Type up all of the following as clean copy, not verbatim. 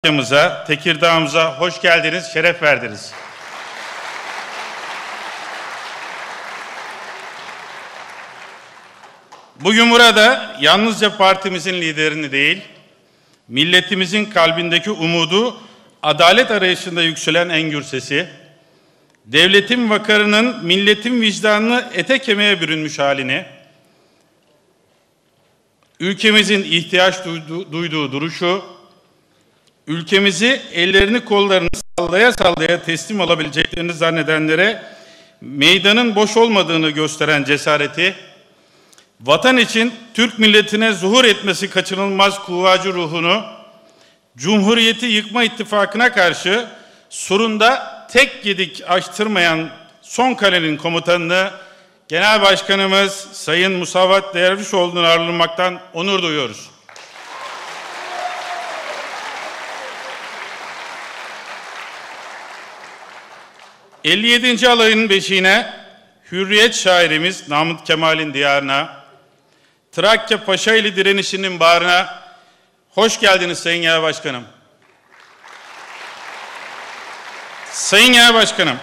Tekirdağ'ımıza, Tekirdağ'ımıza hoş geldiniz, şeref verdiniz. Bugün burada yalnızca partimizin liderini değil, milletimizin kalbindeki umudu, adalet arayışında yükselen en gür sesi, devletin vakarının milletin vicdanını ete kemiğe bürünmüş halini, ülkemizin ihtiyaç duyduğu duruşu, ülkemizi ellerini kollarını sallaya sallaya teslim alabileceklerini zannedenlere meydanın boş olmadığını gösteren cesareti, vatan için Türk milletine zuhur etmesi kaçınılmaz kuvvacı ruhunu, Cumhuriyeti yıkma ittifakına karşı sorunda tek gedik açtırmayan son kalenin komutanını Genel Başkanımız Sayın Musavat Dervişoğlu'nun ağırlamaktan onur duyuyoruz. ...57. alayının beşiğine, Hürriyet şairimiz Namık Kemal'in diyarına, Trakya Paşaeli direnişinin bağrına hoş geldiniz Sayın Genel Başkanım. Sayın Genel Başkanım,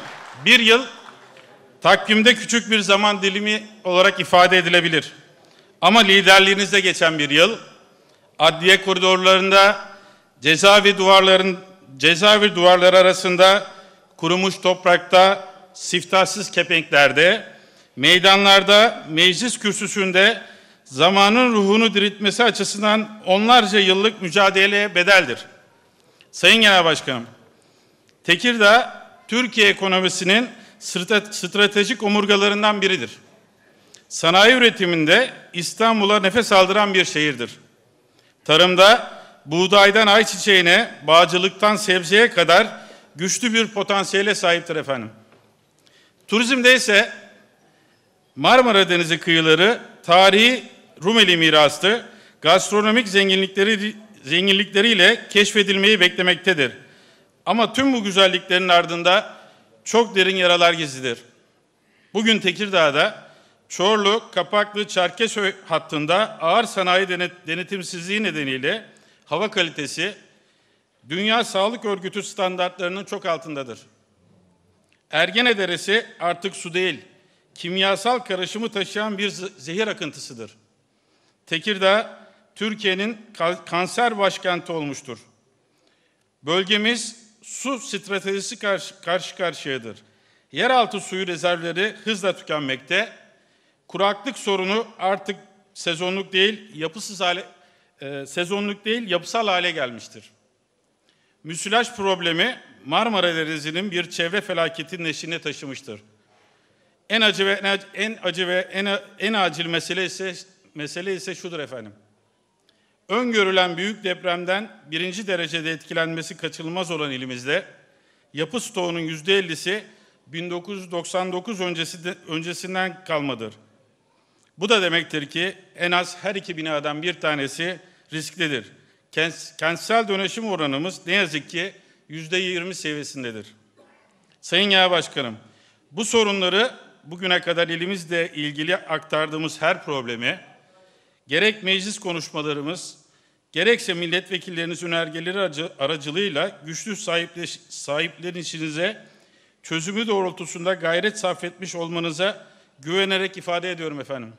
bir yıl takvimde küçük bir zaman dilimi olarak ifade edilebilir. Ama liderliğinizde geçen bir yıl, adliye koridorlarında, cezaevi duvarları arasında, kurumuş toprakta, siftahsız kepenklerde, meydanlarda, meclis kürsüsünde zamanın ruhunu diriltmesi açısından onlarca yıllık mücadeleye bedeldir. Sayın Genel Başkanım, Tekirdağ, Türkiye ekonomisinin stratejik omurgalarından biridir. Sanayi üretiminde İstanbul'a nefes aldıran bir şehirdir. Tarımda buğdaydan ayçiçeğine, bağcılıktan sebzeye kadar güçlü bir potansiyele sahiptir efendim. Turizmde ise Marmara Denizi kıyıları tarihi Rumeli mirası, gastronomik zenginlikleriyle keşfedilmeyi beklemektedir. Ama tüm bu güzelliklerin ardında çok derin yaralar gizlidir. Bugün Tekirdağ'da Çorlu, Kapaklı, Çerkezköy hattında ağır sanayi denetimsizliği nedeniyle hava kalitesi Dünya Sağlık Örgütü standartlarının çok altındadır. Ergene Deresi artık su değil, kimyasal karışımı taşıyan bir zehir akıntısıdır. Tekirdağ, Türkiye'nin kanser başkenti olmuştur. Bölgemiz su stratejisi karşı karşıyadır. Yeraltı suyu rezervleri hızla tükenmekte. Kuraklık sorunu artık sezonluk değil, yapısal hale gelmiştir. Müsilaj problemi Marmara Denizi'nin bir çevre felaketinin eşiğine taşımıştır. En acil mesele ise şudur efendim. Öngörülen büyük depremden 1. derecede etkilenmesi kaçınılmaz olan ilimizde yapı stoğunun %50'si 1999 öncesinden kalmadır. Bu da demektir ki en az her 2 binadan bir tanesi risklidir. Kentsel dönüşüm oranımız ne yazık ki %20 seviyesindedir. Sayın Genel Başkanım, bu sorunları bugüne kadar ilimizle ilgili aktardığımız her problemi, gerek meclis konuşmalarımız, gerekse milletvekilleriniz önergeleri aracılığıyla güçlü sahiplenişinize çözümü doğrultusunda gayret sarf etmiş olmanıza güvenerek ifade ediyorum efendim.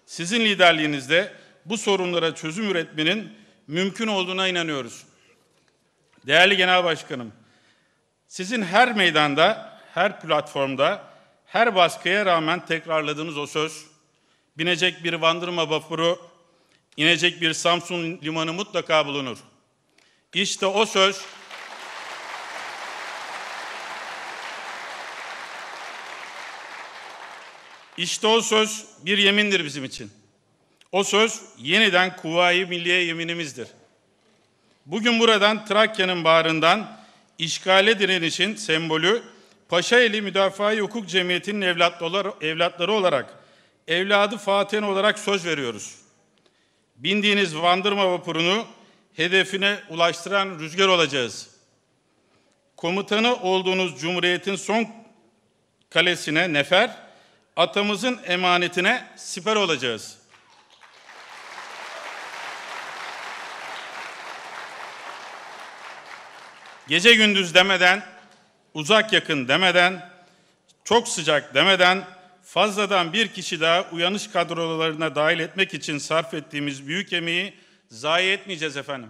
Sizin liderliğinizde bu sorunlara çözüm üretmenin mümkün olduğuna inanıyoruz. Değerli Genel Başkanım, sizin her meydanda, her platformda, her baskıya rağmen tekrarladığınız o söz, binecek bir Bandırma vapuru, inecek bir Samsun limanı mutlaka bulunur. İşte o söz bir yemindir bizim için. O söz yeniden Kuvayi Milliye yeminimizdir. Bugün buradan Trakya'nın bağrından işgale direnişin sembolü Paşaeli Müdafaa-i Hukuk Cemiyeti'nin evlatları olarak, evladı Fatih'in olarak söz veriyoruz. Bindiğiniz Bandırma vapurunu hedefine ulaştıran rüzgar olacağız. Komutanı olduğunuz Cumhuriyet'in son kalesine nefer, atamızın emanetine siper olacağız. gece gündüz demeden, uzak yakın demeden, çok sıcak demeden, fazladan bir kişi daha uyanış kadrolarına dahil etmek için sarf ettiğimiz büyük emeği zayi etmeyeceğiz efendim.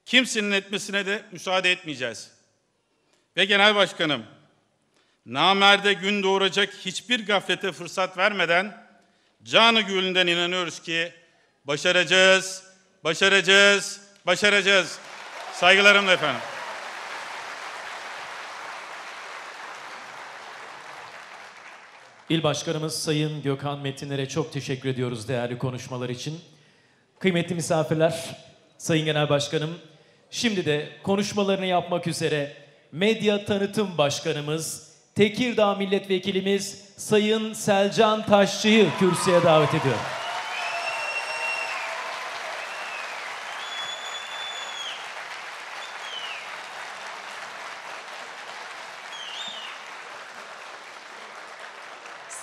Kimsenin etmesine de müsaade etmeyeceğiz. Ve Genel Başkanım, namerde gün doğuracak hiçbir gaflete fırsat vermeden canı gönülden inanıyoruz ki başaracağız, başaracağız, başaracağız. Saygılarımla efendim. İl Başkanımız Sayın Gökhan Metinler'e çok teşekkür ediyoruz değerli konuşmalar için. Kıymetli misafirler, Sayın Genel Başkanım, şimdi de konuşmalarını yapmak üzere Medya Tanıtım Başkanımız, Tekirdağ Milletvekilimiz Sayın Selcan Taşçı'yı kürsüye davet ediyorum.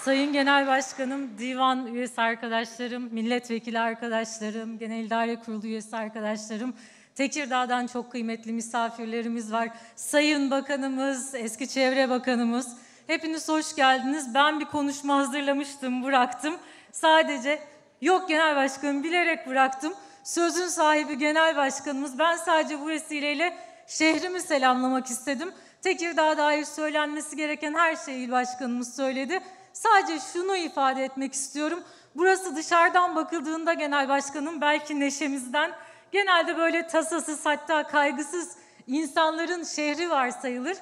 Sayın Genel Başkanım, divan üyesi arkadaşlarım, milletvekili arkadaşlarım, Genel İdare Kurulu üyesi arkadaşlarım, Tekirdağ'dan çok kıymetli misafirlerimiz var. Sayın Bakanımız, eski Çevre Bakanımız, hepiniz hoş geldiniz. Ben bir konuşma hazırlamıştım, bıraktım. Sadece, yok Genel Başkanım bilerek bıraktım. Sözün sahibi Genel Başkanımız, ben sadece bu vesileyle şehrimi selamlamak istedim. Tekirdağ'a dair söylenmesi gereken her şeyi İl Başkanımız söyledi. Sadece şunu ifade etmek istiyorum. Burası dışarıdan bakıldığında Genel Başkanım belki neşemizden, genelde böyle tasasız hatta kaygısız insanların şehri varsayılır.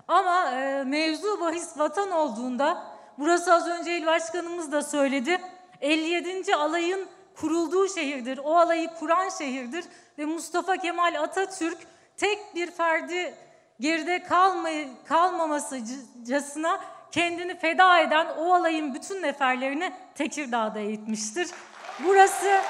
Ama mevzu bahis vatan olduğunda, burası az önce İl Başkanımız da söyledi, 57. alayın kurulduğu şehirdir, o alayı kuran şehirdir ve Mustafa Kemal Atatürk tek bir ferdi geride kalmamasıcasına kendini feda eden o alayın bütün neferlerini Tekirdağ'da eğitmiştir. Burası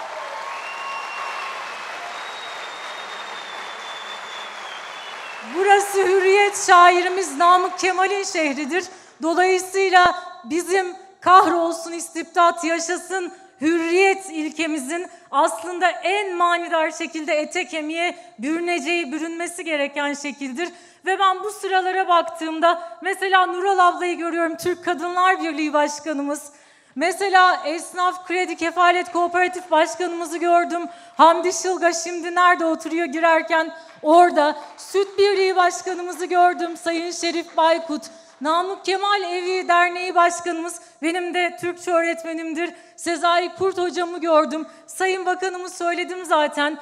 Hürriyet şairimiz Namık Kemal'in şehridir. Dolayısıyla bizim kahrolsun istibdat yaşasın hürriyet ilkemizin aslında en manidar şekilde ete kemiğe bürünmesi gereken şekildir. Ve ben bu sıralara baktığımda mesela Nural ablayı görüyorum, Türk Kadınlar Birliği Başkanımız. Mesela Esnaf Kredi Kefalet Kooperatif Başkanımızı gördüm. Hamdi Şılga şimdi nerede oturuyor girerken orada. Süt Birliği Başkanımızı gördüm, Sayın Şerif Baykut. Namık Kemal Evi Derneği Başkanımız, benim de Türkçe öğretmenimdir, Sezai Kurt hocamı gördüm. Sayın Bakanımı söyledim zaten.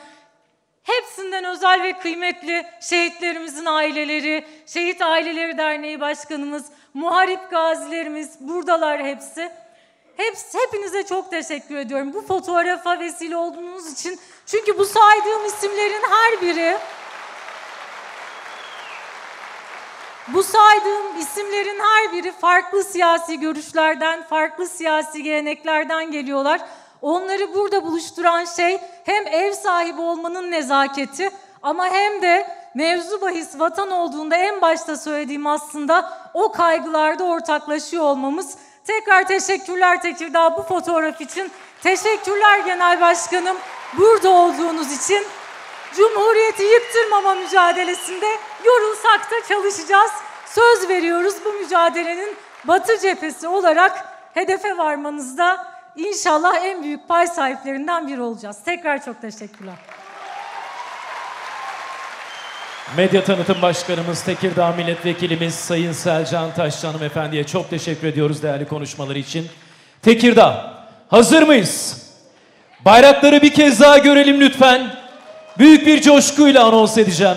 Hepsinden özel ve kıymetli şehitlerimizin aileleri, Şehit Aileleri Derneği Başkanımız, muharip gazilerimiz buradalar hepsi. Hepinize çok teşekkür ediyorum bu fotoğrafa vesile olduğunuz için. Çünkü bu saydığım isimlerin her biri farklı siyasi görüşlerden, farklı siyasi geleneklerden geliyorlar. Onları burada buluşturan şey hem ev sahibi olmanın nezaketi ama hem de mevzu bahis vatan olduğunda en başta söylediğim aslında o kaygılarda ortaklaşıyor olmamız. Tekrar teşekkürler Tekirdağ bu fotoğraf için. Teşekkürler Genel Başkanım burada olduğunuz için. Cumhuriyeti yıktırmama mücadelesinde yorulsak da çalışacağız. Söz veriyoruz bu mücadelenin Batı cephesi olarak hedefe varmanızda İnşallah en büyük pay sahiplerinden biri olacağız. Tekrar çok teşekkürler. Medya Tanıtım Başkanımız, Tekirdağ Milletvekilimiz Sayın Selcan Taşçı Hanımefendi'ye çok teşekkür ediyoruz değerli konuşmaları için. Tekirdağ, hazır mıyız? Bayrakları bir kez daha görelim lütfen. Büyük bir coşkuyla anons edeceğim.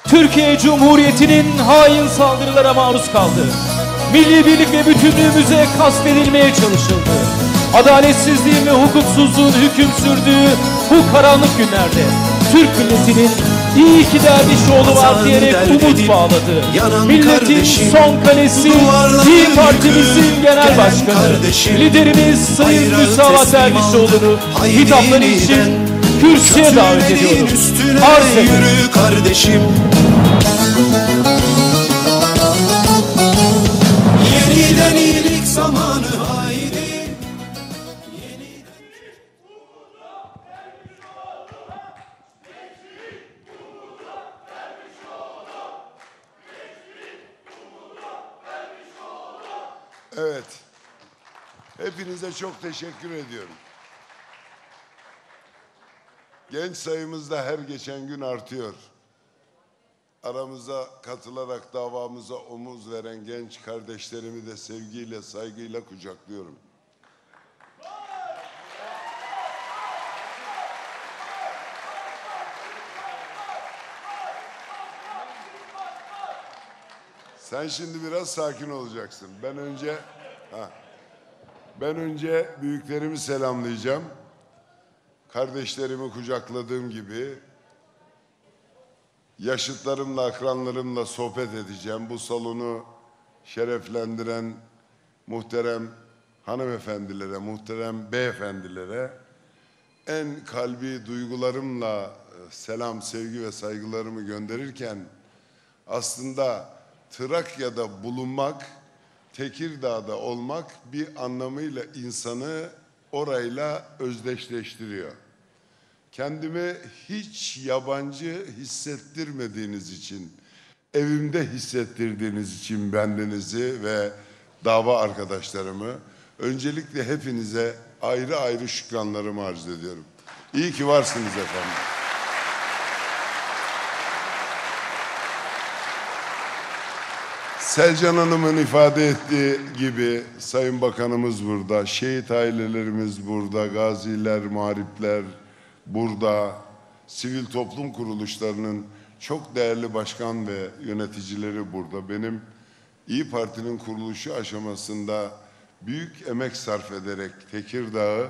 Türkiye Cumhuriyeti'nin hain saldırılara maruz kaldı. Milli birlik ve bütünlüğümüze kastedilmeye çalışıldı. Adaletsizliğin ve hukuksuzluğun hüküm sürdüğü bu karanlık günlerde Türk milletinin iyi ki Dervişoğlu var diyerek umut bağladı. Milletin son kalesi İYİ Partimizin Genel Başkanı, liderimiz Sayın Müsavat Dervişoğlu'nu hitapları için kürsüye davet ediyorum. Arz ederim. Kardeşim. Yeniden iyilik zamanı haydi. Evet. Hepinize çok teşekkür ediyorum. Genç sayımız da her geçen gün artıyor. Aramıza katılarak davamıza omuz veren genç kardeşlerimi de sevgiyle, saygıyla kucaklıyorum. Sen şimdi biraz sakin olacaksın. Ben önce büyüklerimi selamlayacağım. Kardeşlerimi kucakladığım gibi yaşıtlarımla, akranlarımla sohbet edeceğim. Bu salonu şereflendiren muhterem hanımefendilere, muhterem beyefendilere en kalbi duygularımla selam, sevgi ve saygılarımı gönderirken aslında Trakya'da bulunmak, Tekirdağ'da olmak bir anlamıyla insanı orayla özdeşleştiriyor. Kendimi hiç yabancı hissettirmediğiniz için, evimde hissettirdiğiniz için bendenizi ve dava arkadaşlarımı öncelikle hepinize ayrı ayrı şükranlarımı arz ediyorum. İyi ki varsınız efendim. Selcan Hanım'ın ifade ettiği gibi Sayın Bakanımız burada, şehit ailelerimiz burada, gaziler, muharipler burada, sivil toplum kuruluşlarının çok değerli başkan ve yöneticileri burada. Benim İYİ Parti'nin kuruluşu aşamasında büyük emek sarf ederek Tekirdağ'ı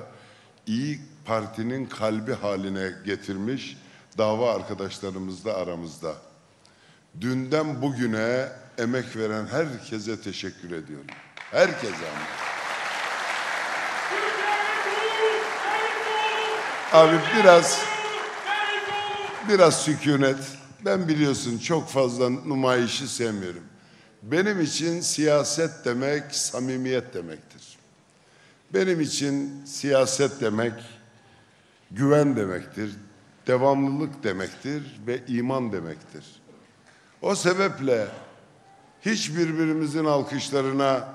İYİ Parti'nin kalbi haline getirmiş dava arkadaşlarımız da aramızda. Dünden bugüne emek veren herkese teşekkür ediyorum. Herkese ama. Abi biraz sükunet. Ben biliyorsun çok fazla numayişi sevmiyorum. Benim için siyaset demek samimiyet demektir. Benim için siyaset demek güven demektir, devamlılık demektir ve iman demektir. O sebeple hiç birbirimizin alkışlarına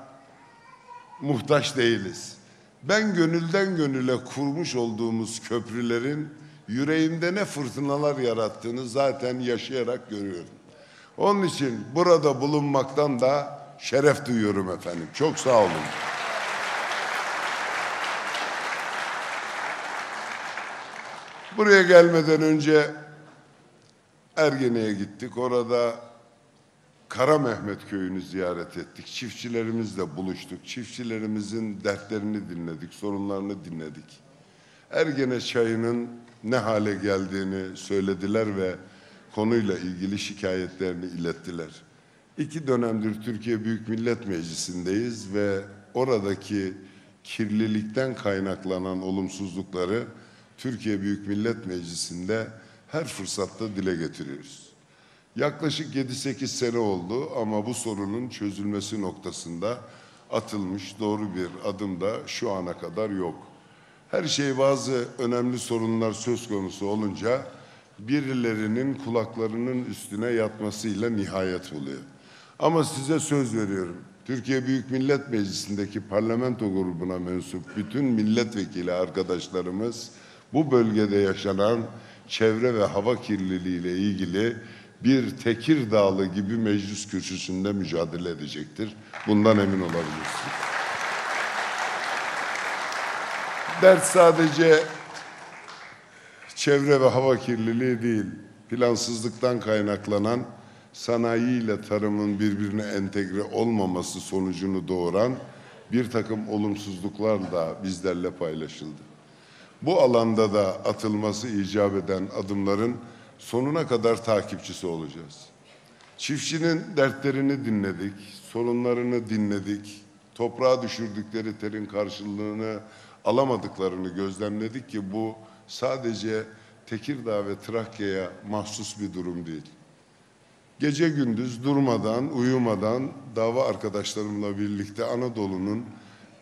muhtaç değiliz. Ben gönülden gönüle kurmuş olduğumuz köprülerin yüreğimde ne fırtınalar yarattığını zaten yaşayarak görüyorum. Onun için burada bulunmaktan da şeref duyuyorum efendim. Çok sağ olun. Buraya gelmeden önce Ergene'ye gittik. Orada Kara Mehmet Köyü'nü ziyaret ettik. Çiftçilerimizle buluştuk. Çiftçilerimizin dertlerini dinledik, sorunlarını dinledik. Ergene çayının ne hale geldiğini söylediler ve konuyla ilgili şikayetlerini ilettiler. 2 dönemdir Türkiye Büyük Millet Meclisi'ndeyiz ve oradaki kirlilikten kaynaklanan olumsuzlukları Türkiye Büyük Millet Meclisi'nde her fırsatta dile getiriyoruz. Yaklaşık 7-8 sene oldu ama bu sorunun çözülmesi noktasında atılmış doğru bir adım da şu ana kadar yok. Her şey bazı önemli sorunlar söz konusu olunca birilerinin kulaklarının üstüne yatmasıyla nihayet buluyor. Ama size söz veriyorum. Türkiye Büyük Millet Meclisi'ndeki parlamento grubuna mensup bütün milletvekili arkadaşlarımız bu bölgede yaşanan çevre ve hava kirliliği ile ilgili bir Tekirdağlı gibi meclis kürsüsünde mücadele edecektir. Bundan emin olabilirsiniz. Dert sadece çevre ve hava kirliliği değil, plansızlıktan kaynaklanan sanayi ile tarımın birbirine entegre olmaması sonucunu doğuran bir takım olumsuzluklar da bizlerle paylaşıldı. Bu alanda da atılması icap eden adımların sonuna kadar takipçisi olacağız. Çiftçinin dertlerini dinledik, sorunlarını dinledik, toprağa düşürdükleri terin karşılığını alamadıklarını gözlemledik ki bu sadece Tekirdağ ve Trakya'ya mahsus bir durum değil. Gece gündüz durmadan, uyumadan dava arkadaşlarımla birlikte Anadolu'nun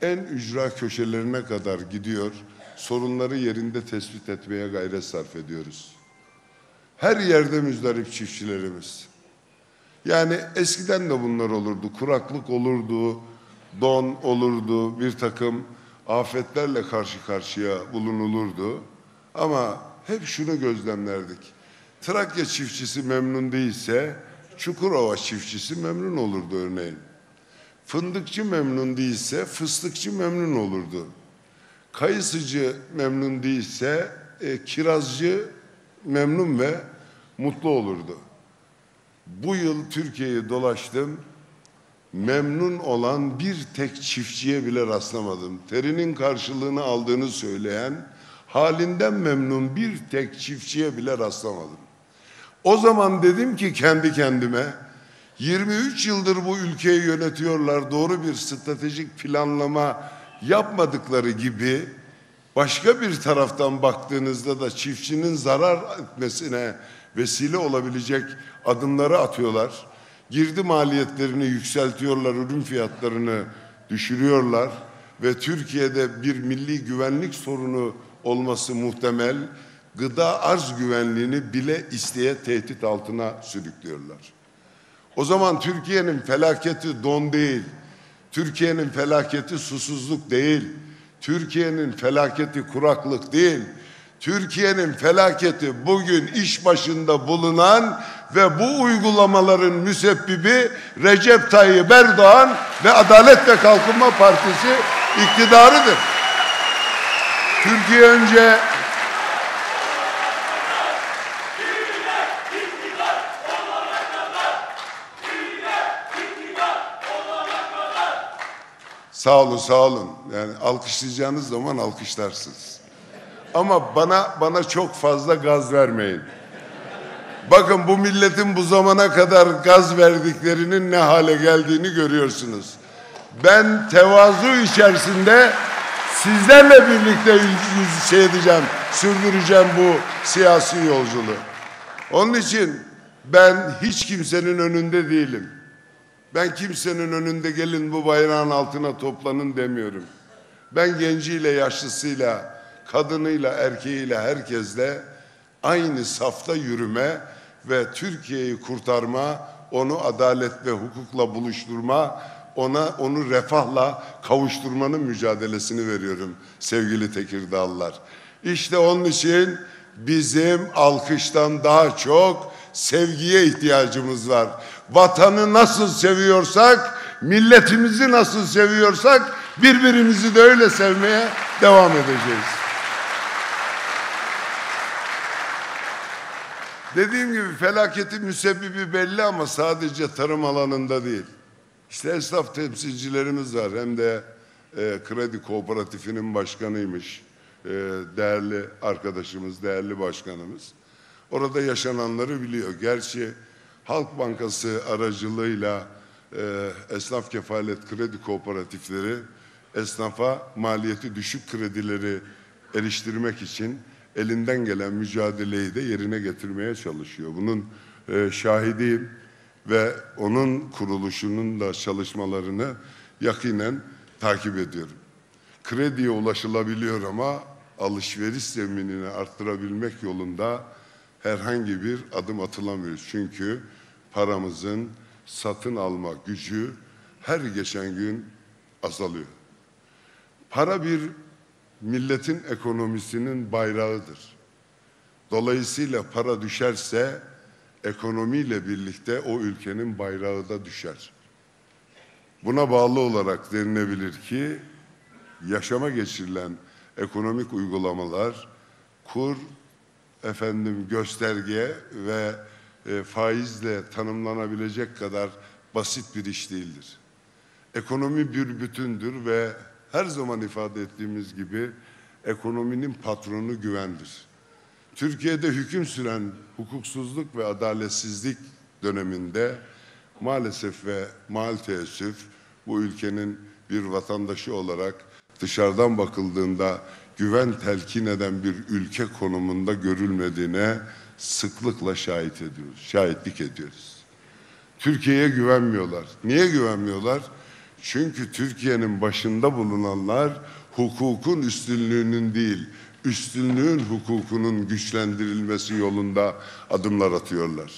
en ücra köşelerine kadar gidiyor, sorunları yerinde tespit etmeye gayret sarf ediyoruz. Her yerde müzdarip çiftçilerimiz. Yani eskiden de bunlar olurdu, kuraklık olurdu, don olurdu, bir takım afetlerle karşı karşıya bulunulurdu. Ama hep şunu gözlemlerdik. Trakya çiftçisi memnun değilse Çukurova çiftçisi memnun olurdu örneğin. Fındıkçı memnun değilse fıstıkçı memnun olurdu. Kayısıcı memnun değilse kirazcı memnun ve mutlu olurdu. Bu yıl Türkiye'yi dolaştım. Memnun olan bir tek çiftçiye bile rastlamadım. Terinin karşılığını aldığını söyleyen, halinden memnun bir tek çiftçiye bile rastlamadım. O zaman dedim ki kendi kendime, 23 yıldır bu ülkeyi yönetiyorlar, doğru bir stratejik planlama yapmadıkları gibi başka bir taraftan baktığınızda da çiftçinin zarar etmesine vesile olabilecek adımları atıyorlar. Girdi maliyetlerini yükseltiyorlar, ürün fiyatlarını düşürüyorlar ve Türkiye'de bir milli güvenlik sorunu olması muhtemel, gıda arz güvenliğini bile isteye tehdit altına sürüklüyorlar. O zaman Türkiye'nin felaketi don değil, Türkiye'nin felaketi susuzluk değil, Türkiye'nin felaketi kuraklık değil, Türkiye'nin felaketi bugün iş başında bulunan ve bu uygulamaların müsebbibi Recep Tayyip Erdoğan ve Adalet ve Kalkınma Partisi iktidarıdır. Türkiye önce sağ olun, sağ olun. Yani alkışlayacağınız zaman alkışlarsınız. Ama bana çok fazla gaz vermeyin. Bakın bu milletin bu zamana kadar gaz verdiklerinin ne hale geldiğini görüyorsunuz. Ben tevazu içerisinde sizlerle birlikte sürdüreceğim bu siyasi yolculuğu. Onun için ben hiç kimsenin önünde değilim. Ben kimsenin önünde gelin bu bayrağın altına toplanın demiyorum. Ben genciyle, yaşlısıyla, kadınıyla, erkeğiyle, herkesle aynı safta yürüme ve Türkiye'yi kurtarma, onu adalet ve hukukla buluşturma, onu refahla kavuşturmanın mücadelesini veriyorum sevgili Tekirdağlılar. İşte onun için bizim alkıştan daha çok sevgiye ihtiyacımız var. Vatanı nasıl seviyorsak, milletimizi nasıl seviyorsak birbirimizi de öyle sevmeye devam edeceğiz. Dediğim gibi felaketin müsebbibi belli ama sadece tarım alanında değil. İşte esnaf temsilcilerimiz var. Hem de kredi kooperatifinin başkanıymış. Değerli arkadaşımız, değerli başkanımız. Orada yaşananları biliyor. Gerçi Halk Bankası aracılığıyla esnaf kefalet kredi kooperatifleri esnafa maliyeti düşük kredileri eriştirmek için elinden gelen mücadeleyi de yerine getirmeye çalışıyor. Bunun şahidiyim ve onun kuruluşunun da çalışmalarını yakinen takip ediyorum. Krediye ulaşılabiliyor ama alışveriş zeminini arttırabilmek yolunda herhangi bir adım atılamıyoruz. Çünkü paramızın satın alma gücü her geçen gün azalıyor. Para bir milletin ekonomisinin bayrağıdır. Dolayısıyla para düşerse ekonomiyle birlikte o ülkenin bayrağı da düşer. Buna bağlı olarak denilebilir ki yaşama geçirilen ekonomik uygulamalar kur, gösterge ve faizle tanımlanabilecek kadar basit bir iş değildir. Ekonomi bir bütündür ve her zaman ifade ettiğimiz gibi ekonominin patronu güvendir. Türkiye'de hüküm süren hukuksuzluk ve adaletsizlik döneminde maalesef ve maalesef bu ülkenin bir vatandaşı olarak dışarıdan bakıldığında güven telkin eden bir ülke konumunda görülmediğine sıklıkla şahitlik ediyoruz. Türkiye'ye güvenmiyorlar. Niye güvenmiyorlar? Çünkü Türkiye'nin başında bulunanlar hukukun üstünlüğünün değil, üstünlüğün hukukunun güçlendirilmesi yolunda adımlar atıyorlar.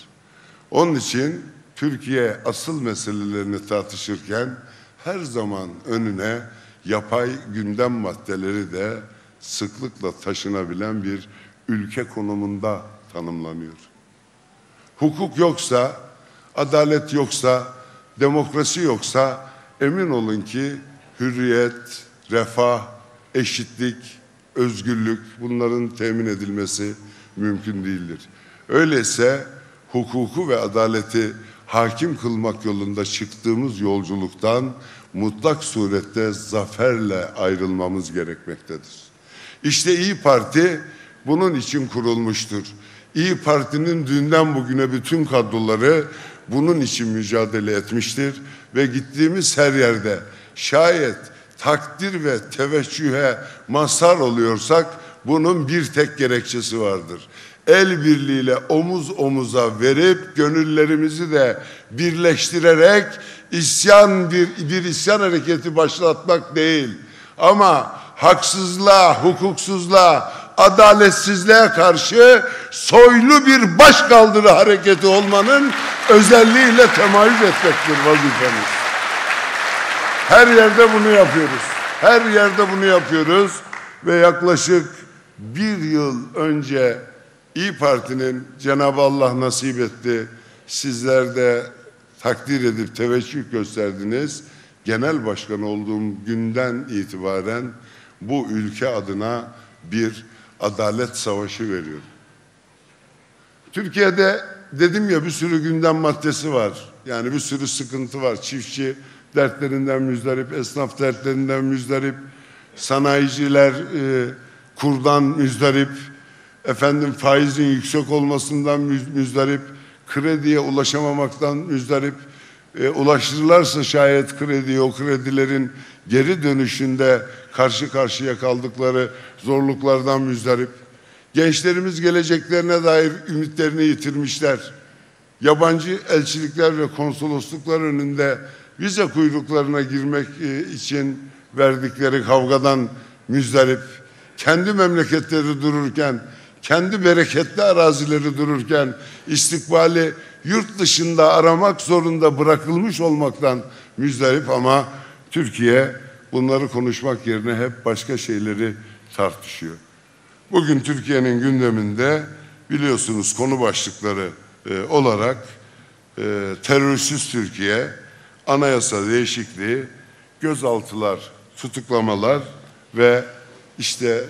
Onun için Türkiye asıl meselelerini tartışırken her zaman önüne yapay gündem maddeleri de sıklıkla taşınabilen bir ülke konumunda tanımlanıyor. Hukuk yoksa, adalet yoksa, demokrasi yoksa emin olun ki hürriyet, refah, eşitlik, özgürlük bunların temin edilmesi mümkün değildir. Öyleyse hukuku ve adaleti hakim kılmak yolunda çıktığımız yolculuktan mutlak surette zaferle ayrılmamız gerekmektedir. İşte İYİ Parti bunun için kurulmuştur. İYİ Parti'nin dünden bugüne bütün kadroları bunun için mücadele etmiştir ve gittiğimiz her yerde şayet takdir ve teveccühe mazhar oluyorsak bunun bir tek gerekçesi vardır. El birliğiyle omuz omuza verip gönüllerimizi de birleştirerek bir isyan hareketi başlatmak değil. Ama haksızlığa, hukuksuzluğa, adaletsizliğe karşı soylu bir başkaldırı hareketi olmanın özelliğiyle temayüz etmektir vazifemiz. Her yerde bunu yapıyoruz. Her yerde bunu yapıyoruz ve yaklaşık bir yıl önce İYİ Parti'nin Cenab-ı Allah nasip etti. Sizler de takdir edip teveccüh gösterdiniz. Genel başkan olduğum günden itibaren bu ülke adına bir adalet savaşı veriyorum. Türkiye'de dedim ya bir sürü gündem maddesi var. Yani bir sürü sıkıntı var. Çiftçi dertlerinden müzdarip, esnaf dertlerinden müzdarip, sanayiciler kurdan müzdarip, faizin yüksek olmasından müzdarip, krediye ulaşamamaktan müzdarip, ulaştırırlarsa şayet krediye, o kredilerin geri dönüşünde karşı karşıya kaldıkları zorluklardan müzdarip. Gençlerimiz geleceklerine dair ümitlerini yitirmişler. Yabancı elçilikler ve konsolosluklar önünde vize kuyruklarına girmek için verdikleri kavgadan müzdarip. Kendi memleketleri dururken, kendi bereketli arazileri dururken istikbali yurt dışında aramak zorunda bırakılmış olmaktan müzdarip ama Türkiye bunları konuşmak yerine hep başka şeyleri tartışıyor. Bugün Türkiye'nin gündeminde biliyorsunuz konu başlıkları olarak terörsüz Türkiye, anayasa değişikliği, gözaltılar, tutuklamalar ve işte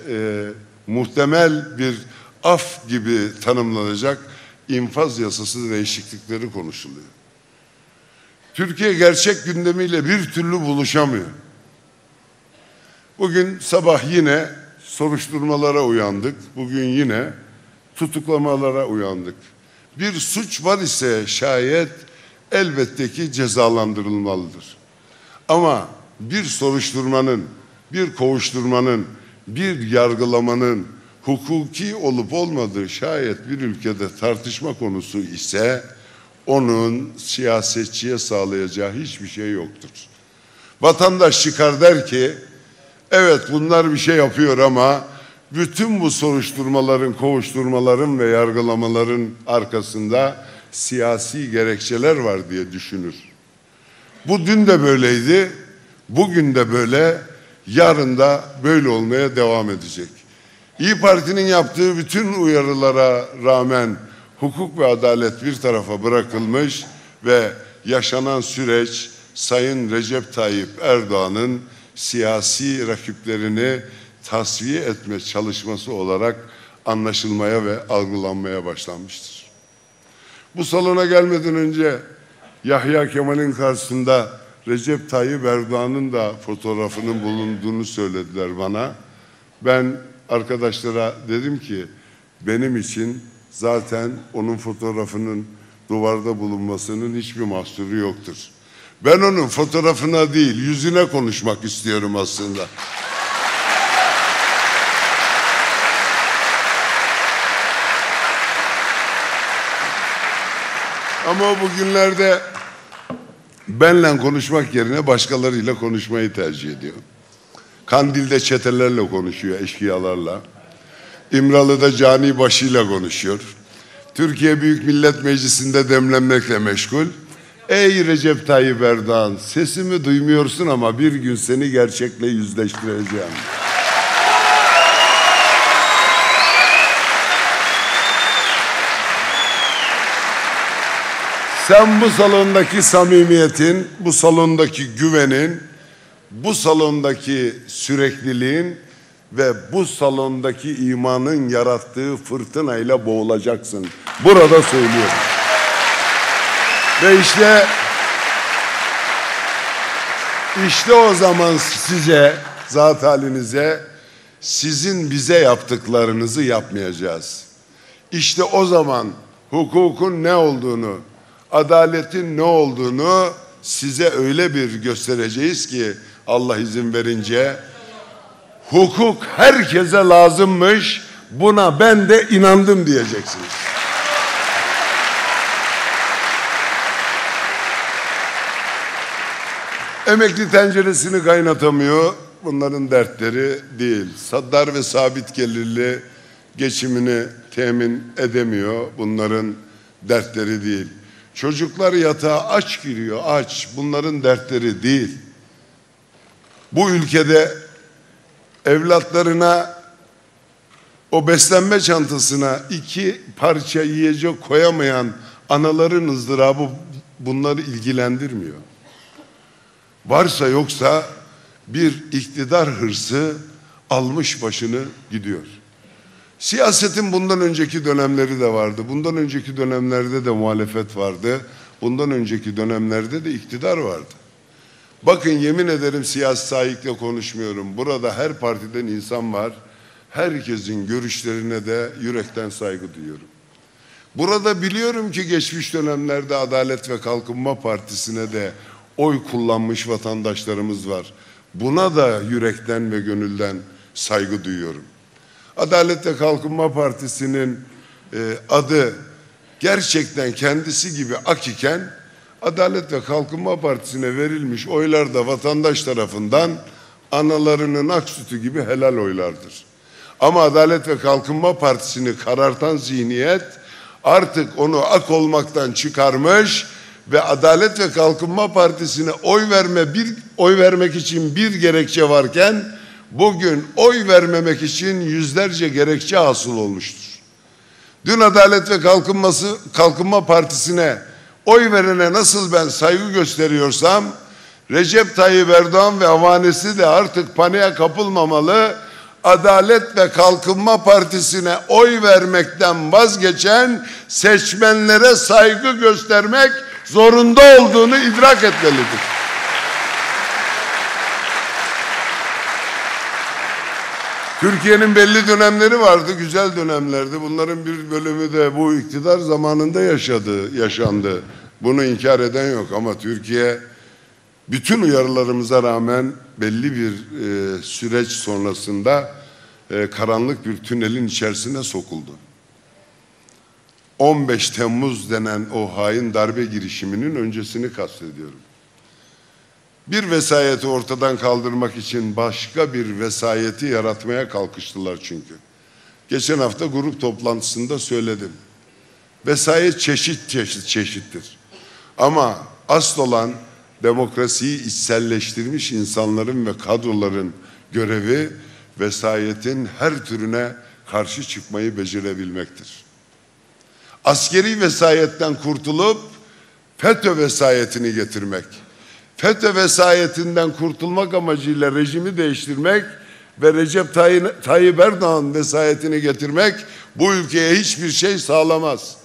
muhtemel bir af gibi tanımlanacak infaz yasası değişiklikleri konuşuluyor. Türkiye gerçek gündemiyle bir türlü buluşamıyor. Bugün sabah yine soruşturmalara uyandık. Bugün yine tutuklamalara uyandık. Bir suç var ise şayet elbette ki cezalandırılmalıdır. Ama bir soruşturmanın, bir kovuşturmanın, bir yargılamanın hukuki olup olmadığı şayet bir ülkede tartışma konusu ise onun siyasetçiye sağlayacağı hiçbir şey yoktur. Vatandaş çıkar der ki evet bunlar bir şey yapıyor ama bütün bu soruşturmaların, kovuşturmaların ve yargılamaların arkasında siyasi gerekçeler var diye düşünür. Bu dün de böyleydi, bugün de böyle, yarın da böyle olmaya devam edecek. İYİ Parti'nin yaptığı bütün uyarılara rağmen hukuk ve adalet bir tarafa bırakılmış ve yaşanan süreç Sayın Recep Tayyip Erdoğan'ın siyasi rakiplerini tasfiye etme çalışması olarak anlaşılmaya ve algılanmaya başlanmıştır. Bu salona gelmeden önce Yahya Kemal'in karşısında Recep Tayyip Erdoğan'ın da fotoğrafının bulunduğunu söylediler bana. Ben arkadaşlara dedim ki benim için zaten onun fotoğrafının duvarda bulunmasının hiçbir mahsuru yoktur. Ben onun fotoğrafına değil, yüzüne konuşmak istiyorum aslında. Ama bugünlerde benle konuşmak yerine başkalarıyla konuşmayı tercih ediyor. Kandil'de çetelerle konuşuyor, eşkıyalarla. İmralı'da cani başıyla konuşuyor. Türkiye Büyük Millet Meclisi'nde demlenmekle meşgul. Ey Recep Tayyip Erdoğan, sesimi duymuyorsun ama bir gün seni gerçekle yüzleştireceğim. Sen bu salondaki samimiyetin, bu salondaki güvenin, bu salondaki sürekliliğin ve bu salondaki imanın yarattığı fırtınayla boğulacaksın. Burada söylüyorum. Ve işte o zaman size, zat halinize, sizin bize yaptıklarınızı yapmayacağız. İşte o zaman hukukun ne olduğunu, adaletin ne olduğunu size öyle bir göstereceğiz ki Allah izin verince, hukuk herkese lazımmış, buna ben de inandım diyeceksiniz. Emekli tenceresini kaynatamıyor, bunların dertleri değil. Dar ve sabit gelirli geçimini temin edemiyor, bunların dertleri değil. Çocuklar yatağa aç giriyor, aç, bunların dertleri değil. Bu ülkede evlatlarına o beslenme çantasına 2 parça yiyecek koyamayan anaların ızdırabı bunları ilgilendirmiyor. Varsa yoksa bir iktidar hırsı almış başını gidiyor. Siyasetin bundan önceki dönemleri de vardı. Bundan önceki dönemlerde de muhalefet vardı. Bundan önceki dönemlerde de iktidar vardı. Bakın yemin ederim siyasi sahikle konuşmuyorum. Burada her partiden insan var. Herkesin görüşlerine de yürekten saygı duyuyorum. Burada biliyorum ki geçmiş dönemlerde Adalet ve Kalkınma Partisi'ne de oy kullanmış vatandaşlarımız var. Buna da yürekten ve gönülden saygı duyuyorum. Adalet ve Kalkınma Partisi'nin adı gerçekten kendisi gibi ak iken, Adalet ve Kalkınma Partisi'ne verilmiş oylar da vatandaş tarafından analarının ak sütü gibi helal oylardır. Ama Adalet ve Kalkınma Partisi'ni karartan zihniyet artık onu ak olmaktan çıkarmış ve Adalet ve Kalkınma Partisi'ne oy vermek için bir gerekçe varken bugün oy vermemek için yüzlerce gerekçe hasıl olmuştur. Dün Adalet ve Kalkınma Partisi'ne oy verene nasıl ben saygı gösteriyorsam, Recep Tayyip Erdoğan ve havanesi de artık paniğe kapılmamalı, Adalet ve Kalkınma Partisi'ne oy vermekten vazgeçen seçmenlere saygı göstermek zorunda olduğunu idrak etmelidir. Türkiye'nin belli dönemleri vardı, güzel dönemlerdi. Bunların bir bölümü de bu iktidar zamanında yaşandı. Bunu inkar eden yok ama Türkiye bütün uyarılarımıza rağmen belli bir süreç sonrasında karanlık bir tünelin içerisine sokuldu. 15 Temmuz denen o hain darbe girişiminin öncesini kastediyorum. Bir vesayeti ortadan kaldırmak için başka bir vesayeti yaratmaya kalkıştılar çünkü. Geçen hafta grup toplantısında söyledim. Vesayet çeşittir. Ama asıl olan demokrasiyi içselleştirmiş insanların ve kadroların görevi vesayetin her türüne karşı çıkmayı becerebilmektir. Askeri vesayetten kurtulup FETÖ vesayetini getirmek, FETÖ vesayetinden kurtulmak amacıyla rejimi değiştirmek ve Recep Tayyip Erdoğan vesayetini getirmek bu ülkeye hiçbir şey sağlamaz.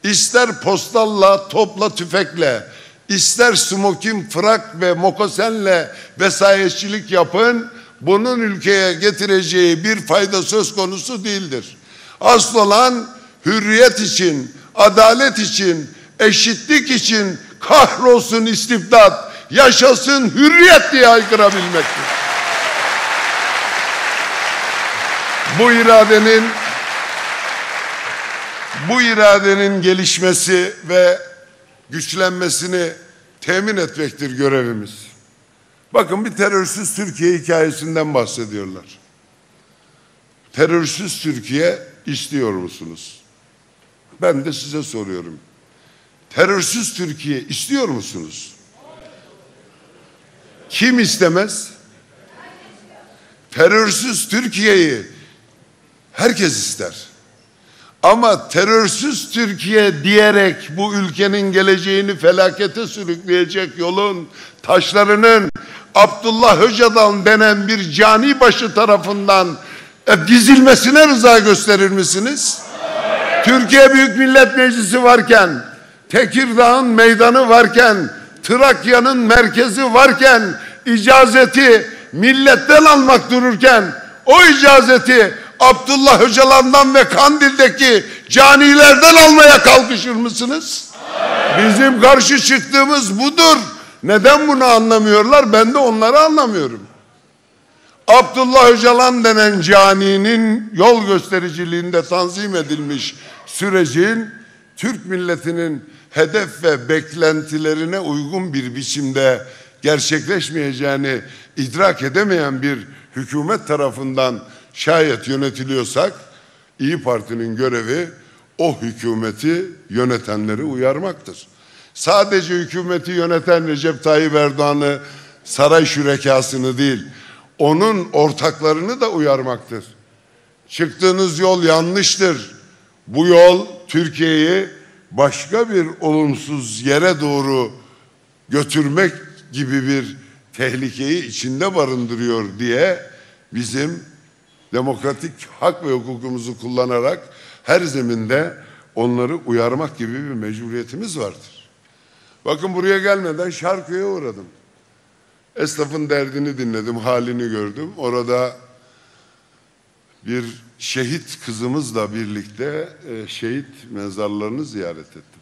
İster postalla, topla, tüfekle, ister smokin, frak ve mokosenle vesayetçilik yapın, bunun ülkeye getireceği bir fayda söz konusu değildir. Asıl olan hürriyet için, adalet için, eşitlik için kahrolsun istibdat, yaşasın hürriyet diye haykırabilmektir. Bu iradenin gelişmesi ve güçlenmesini temin etmektir görevimiz. Bakın bir terörsüz Türkiye hikayesinden bahsediyorlar. Terörsüz Türkiye istiyor musunuz? Ben de size soruyorum. terörsüz Türkiye istiyor musunuz? Kim istemez? Terörsüz Türkiye'yi herkes ister. Ama terörsüz Türkiye diyerek bu ülkenin geleceğini felakete sürükleyecek yolun taşlarının Abdullah Öcalan denen bir canibaşı tarafından dizilmesine rıza gösterir misiniz? Türkiye Büyük Millet Meclisi varken, Tekirdağ'ın meydanı varken, Trakya'nın merkezi varken, icazeti milletten almak dururken, o icazeti Abdullah Öcalan'dan ve Kandil'deki canilerden almaya kalkışır mısınız? Bizim karşı çıktığımız budur. Neden bunu anlamıyorlar? Ben de onları anlamıyorum. Abdullah Öcalan denen caninin yol göstericiliğinde tanzim edilmiş sürecin Türk milletinin hedef ve beklentilerine uygun bir biçimde gerçekleşmeyeceğini idrak edemeyen bir hükümet tarafından şayet yönetiliyorsak, İyi Parti'nin görevi o hükümeti yönetenleri uyarmaktır. Sadece hükümeti yöneten Recep Tayyip Erdoğan'ı, saray şürekasını değil, onun ortaklarını da uyarmaktır. Çıktığınız yol yanlıştır. Bu yol Türkiye'yi başka bir olumsuz yere doğru götürmek gibi bir tehlikeyi içinde barındırıyor diye bizim demokratik hak ve hukukumuzu kullanarak her zeminde onları uyarmak gibi bir mecburiyetimiz vardır. Bakın, buraya gelmeden Şarköy'e uğradım. Esnafın derdini dinledim, halini gördüm. Orada bir şehit kızımızla birlikte şehit mezarlarını ziyaret ettim.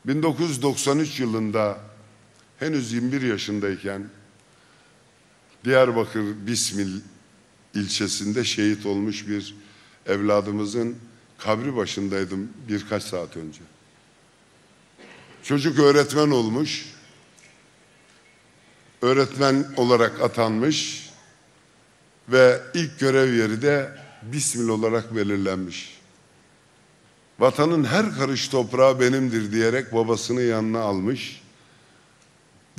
1993 yılında henüz 21 yaşındayken Diyarbakır Bismil ilçesinde şehit olmuş bir evladımızın kabri başındaydım birkaç saat önce. Çocuk öğretmen olmuş, öğretmen olarak atanmış ve ilk görev yeri de Bismil olarak belirlenmiş. Vatanın her karış toprağı benimdir diyerek babasını yanına almış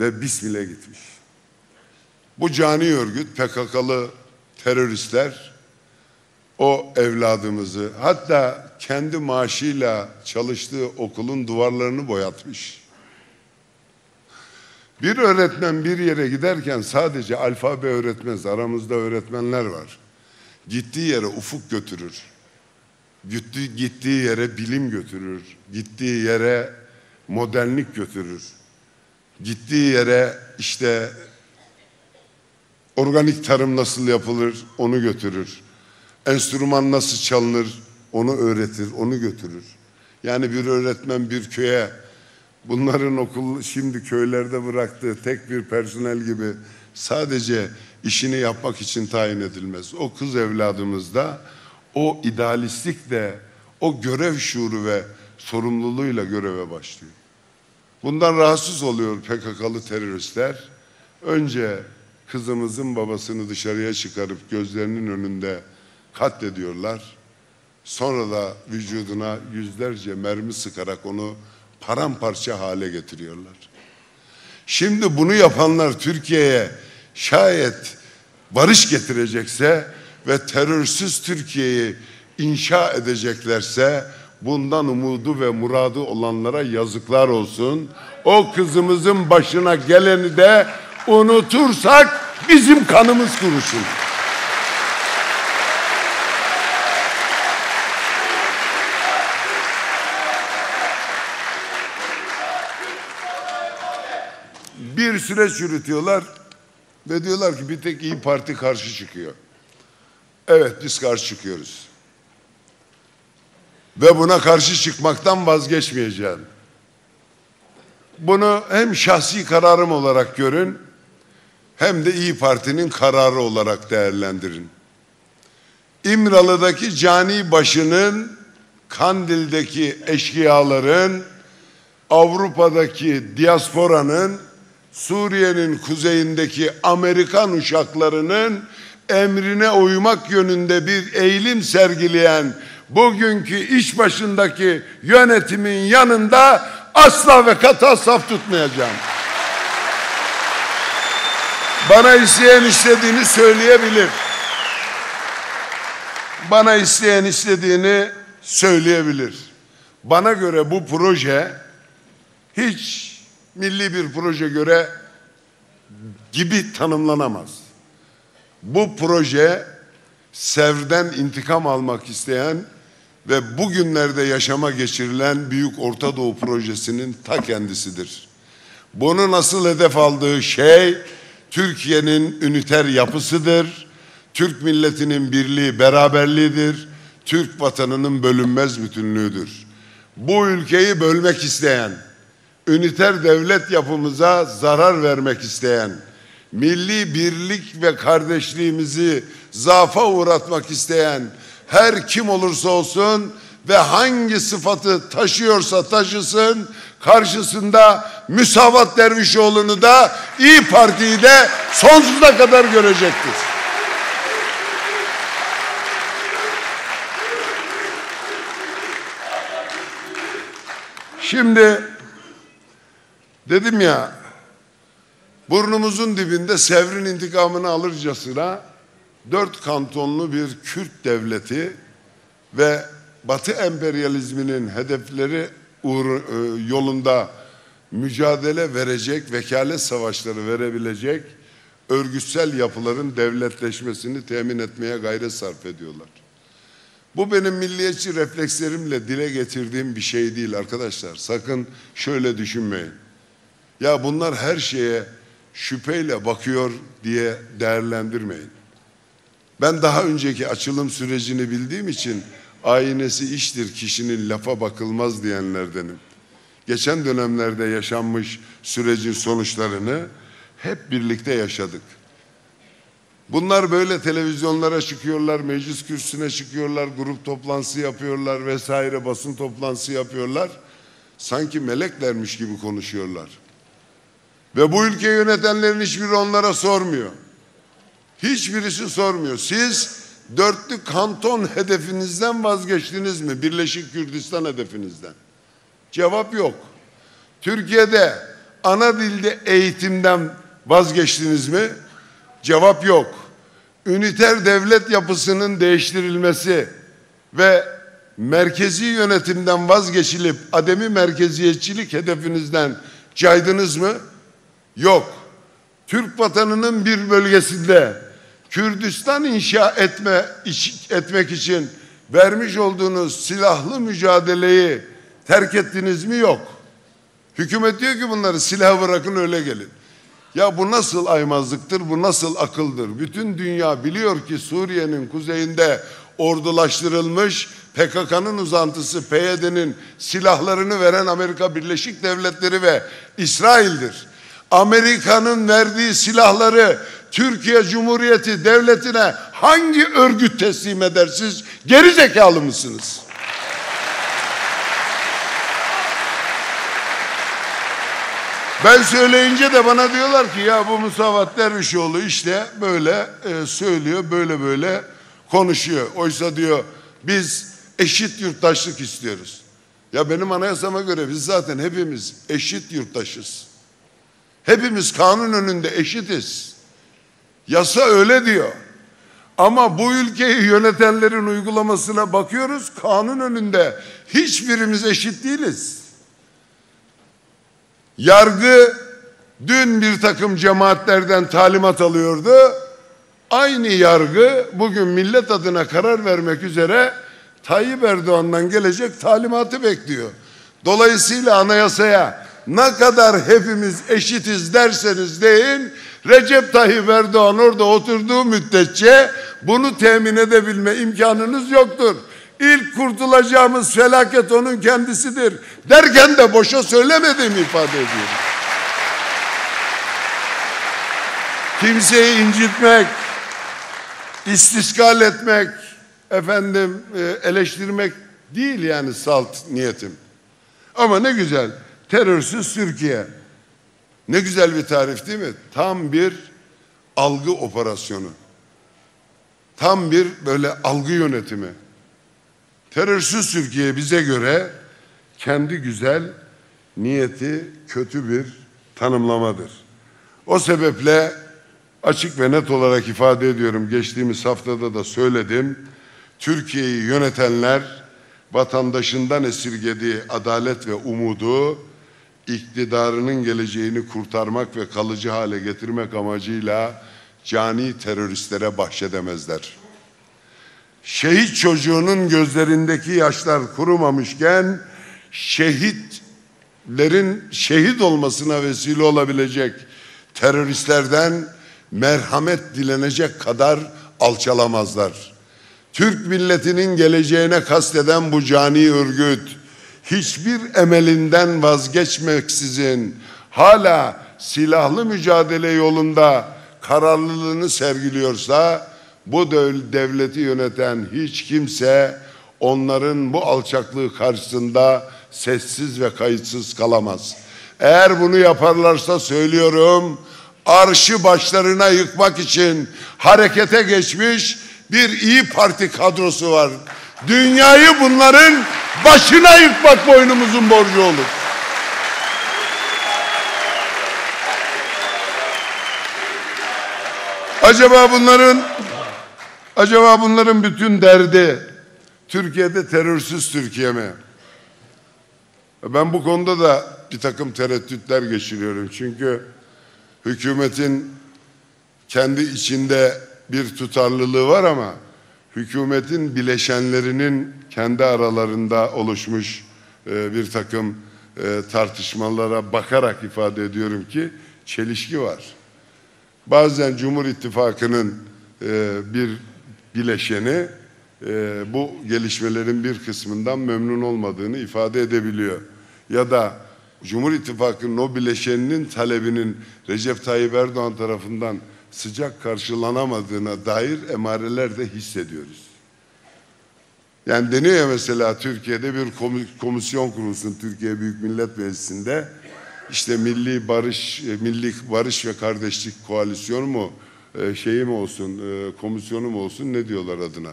ve Bismil'e gitmiş. Bu cani örgüt, PKK'lı teröristler o evladımızı, hatta kendi maaşıyla çalıştığı okulun duvarlarını boyatmış. Bir öğretmen bir yere giderken sadece alfabe öğretmez. Aramızda öğretmenler var. Gittiği yere ufuk götürür. Gittiği yere bilim götürür. Gittiği yere modernlik götürür. Gittiği yere işte organik tarım nasıl yapılır onu götürür. Enstrüman nasıl çalınır onu öğretir, onu götürür. Yani bir öğretmen bir köye, bunların okul şimdi köylerde bıraktığı tek bir personel gibi sadece işini yapmak için tayin edilmez. O kız evladımızda o idealistlikle, o görev şuuru ve sorumluluğuyla göreve başlıyor. Bundan rahatsız oluyor PKK'lı teröristler. Önce kızımızın babasını dışarıya çıkarıp gözlerinin önünde katlediyorlar. Sonra da vücuduna yüzlerce mermi sıkarak onu paramparça hale getiriyorlar. Şimdi bunu yapanlar Türkiye'ye şayet barış getirecekse ve terörsüz Türkiye'yi inşa edeceklerse bundan umudu ve muradı olanlara yazıklar olsun. O kızımızın başına geleni de unutursak bizim kanımız kuruşun. Bir süreç yürütüyorlar ve diyorlar ki bir tek İyi Parti karşı çıkıyor. Evet, biz karşı çıkıyoruz. Ve buna karşı çıkmaktan vazgeçmeyeceğim. Bunu hem şahsi kararım olarak görün, hem de İyi Parti'nin kararı olarak değerlendirin. İmralı'daki cani başının, Kandil'deki eşkıyaların, Avrupa'daki diasporanın, Suriye'nin kuzeyindeki Amerikan uçaklarının emrine uymak yönünde bir eğilim sergileyen bugünkü iş başındaki yönetimin yanında asla ve kata saf tutmayacağım. Bana isteyen istediğini söyleyebilir. Bana isteyen istediğini söyleyebilir. Bana göre bu proje hiç milli bir proje göre gibi tanımlanamaz. Bu proje Sevr'den intikam almak isteyen ve bugünlerde yaşama geçirilen Büyük Orta Doğu Projesi'nin ta kendisidir. Bunu nasıl hedef aldığı şey Türkiye'nin üniter yapısıdır. Türk milletinin birliği, beraberliğidir. Türk vatanının bölünmez bütünlüğüdür. Bu ülkeyi bölmek isteyen, üniter devlet yapımıza zarar vermek isteyen, milli birlik ve kardeşliğimizi zaafa uğratmak isteyen her kim olursa olsun ve hangi sıfatı taşıyorsa taşısın, karşısında Müsavat Dervişoğlu'nu da İYİ Parti'yi de sonsuza kadar görecektir. Şimdi dedim ya, burnumuzun dibinde Sevr'in intikamını alırcasına 4 kantonlu bir Kürt devleti ve Batı emperyalizminin hedefleri yolunda mücadele verecek, vekalet savaşları verebilecek örgütsel yapıların devletleşmesini temin etmeye gayret sarf ediyorlar. Bu benim milliyetçi reflekslerimle dile getirdiğim bir şey değil arkadaşlar. Sakın şöyle düşünmeyin. Ya bunlar her şeye şüpheyle bakıyor diye değerlendirmeyin. Ben daha önceki açılım sürecini bildiğim için aynesi iştir kişinin lafa bakılmaz diyenlerdenim. Geçen dönemlerde yaşanmış sürecin sonuçlarını hep birlikte yaşadık. Bunlar böyle televizyonlara çıkıyorlar, meclis kürsüsüne çıkıyorlar, grup toplantısı yapıyorlar vesaire, basın toplantısı yapıyorlar. Sanki meleklermiş gibi konuşuyorlar. Ve bu ülkeyi yönetenlerin hiçbiri onlara sormuyor. Hiçbirisi sormuyor. Siz 4'lü kanton hedefinizden vazgeçtiniz mi? Birleşik Kürdistan hedefinizden. Cevap yok. Türkiye'de ana dilde eğitimden vazgeçtiniz mi? Cevap yok. Üniter devlet yapısının değiştirilmesi ve merkezi yönetimden vazgeçilip ademi merkeziyetçilik hedefinizden caydınız mı? Yok. Türk vatanının bir bölgesinde Kürdistan inşa etmek için vermiş olduğunuz silahlı mücadeleyi terk ettiniz mi? Yok. Hükümet diyor ki bunları silah bırakın öyle gelin. Ya bu nasıl aymazlıktır, bu nasıl akıldır? Bütün dünya biliyor ki Suriye'nin kuzeyinde ordulaştırılmış PKK'nın uzantısı PYD'nin silahlarını veren Amerika Birleşik Devletleri ve İsrail'dir. Amerika'nın verdiği silahları Türkiye Cumhuriyeti Devleti'ne hangi örgüt teslim eder? Siz geri zekalı mısınız? Ben söyleyince de bana diyorlar ki ya bu Musavat Dervişoğlu işte böyle söylüyor, böyle konuşuyor. Oysa diyor biz eşit yurttaşlık istiyoruz. Ya benim anayasama göre biz zaten hepimiz eşit yurttaşız. Hepimiz kanun önünde eşitiz. Yasa öyle diyor. Ama bu ülkeyi yönetenlerin uygulamasına bakıyoruz, kanun önünde hiçbirimiz eşit değiliz. Yargı dün bir takım cemaatlerden talimat alıyordu. Aynı yargı bugün millet adına karar vermek üzere Tayyip Erdoğan'dan gelecek talimatı bekliyor. Dolayısıyla anayasaya ne kadar hepimiz eşitiz derseniz deyin, Recep Tayyip Erdoğan orada oturduğu müddetçe bunu temin edebilme imkanınız yoktur. İlk kurtulacağımız felaket onun kendisidir derken de boşa söylemediğimi ifade ediyorum. Kimseyi incitmek, istiskal etmek, eleştirmek değil yani salt niyetim. Ama ne güzel, terörsüz Türkiye. Ne güzel bir tarif değil mi? Tam bir algı operasyonu. Tam bir böyle algı yönetimi. Terörsüz Türkiye bize göre kendi güzel niyeti kötü bir tanımlamadır. O sebeple açık ve net olarak ifade ediyorum, geçtiğimiz haftada da söyledim. Türkiye'yi yönetenler vatandaşından esirgediği adalet ve umudu iktidarının geleceğini kurtarmak ve kalıcı hale getirmek amacıyla cani teröristlere bahşedemezler. Şehit çocuğunun gözlerindeki yaşlar kurumamışken şehitlerin şehit olmasına vesile olabilecek teröristlerden merhamet dilenecek kadar alçalamazlar. Türk milletinin geleceğine kasteden bu cani örgüt hiçbir emelinden vazgeçmeksizin hala silahlı mücadele yolunda kararlılığını sergiliyorsa bu devleti yöneten hiç kimse onların bu alçaklığı karşısında sessiz ve kayıtsız kalamaz. Eğer bunu yaparlarsa söylüyorum, arşı başlarına yıkmak için harekete geçmiş bir İYİ Parti kadrosu var. Dünyayı bunların başına yıkmak boynumuzun borcu olur. Acaba bunların bütün derdi Türkiye'de terörsüz Türkiye mi? Ben bu konuda da bir takım tereddütler geçiriyorum. Çünkü hükümetin kendi içinde bir tutarlılığı var ama hükümetin bileşenlerinin kendi aralarında oluşmuş bir takım tartışmalara bakarak ifade ediyorum ki çelişki var. Bazen Cumhur İttifakı'nın bir bileşeni bu gelişmelerin bir kısmından memnun olmadığını ifade edebiliyor. Ya da Cumhur İttifakı'nın o bileşeninin talebinin Recep Tayyip Erdoğan tarafından sıcak karşılanamadığına dair emareler de hissediyoruz. Yani deniyor ya, mesela Türkiye'de bir komisyon kurulsun Türkiye Büyük Millet Meclisi'nde, işte Milli Barış ve Kardeşlik Koalisyonu mu şeyi mi olsun, komisyonu mu olsun, ne diyorlar adına?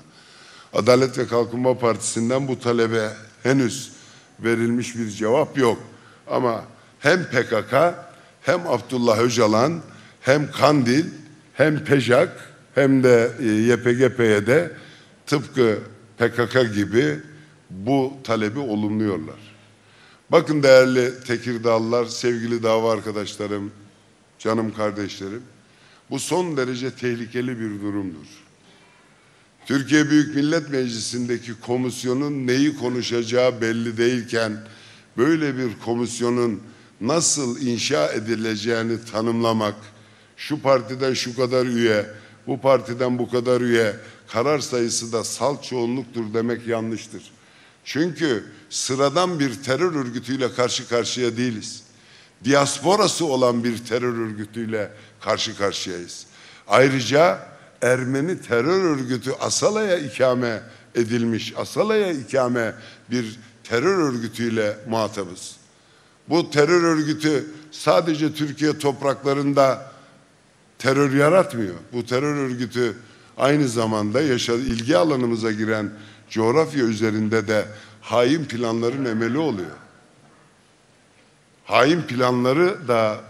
Adalet ve Kalkınma Partisi'nden bu talebe henüz verilmiş bir cevap yok. Ama hem PKK, hem Abdullah Öcalan, hem Kandil, hem PEJAK, hem de YPG-PYD tıpkı PKK gibi bu talebi olumluyorlar. Bakın değerli Tekirdağlılar, sevgili dava arkadaşlarım, canım kardeşlerim, bu son derece tehlikeli bir durumdur. Türkiye Büyük Millet Meclisi'ndeki komisyonun neyi konuşacağı belli değilken, böyle bir komisyonun nasıl inşa edileceğini tanımlamak, şu partiden şu kadar üye, bu partiden bu kadar üye, karar sayısı da salt çoğunluktur demek yanlıştır. Çünkü sıradan bir terör örgütüyle karşı karşıya değiliz. Diasporası olan bir terör örgütüyle karşı karşıyayız. Ayrıca Ermeni terör örgütü Asala'ya ikame edilmiş, Asala'ya ikame bir terör örgütüyle muhatabız. Bu terör örgütü sadece Türkiye topraklarında terör yaratmıyor. Bu terör örgütü aynı zamanda ilgi alanımıza giren coğrafya üzerinde de hain planların emeli oluyor. Hain planları da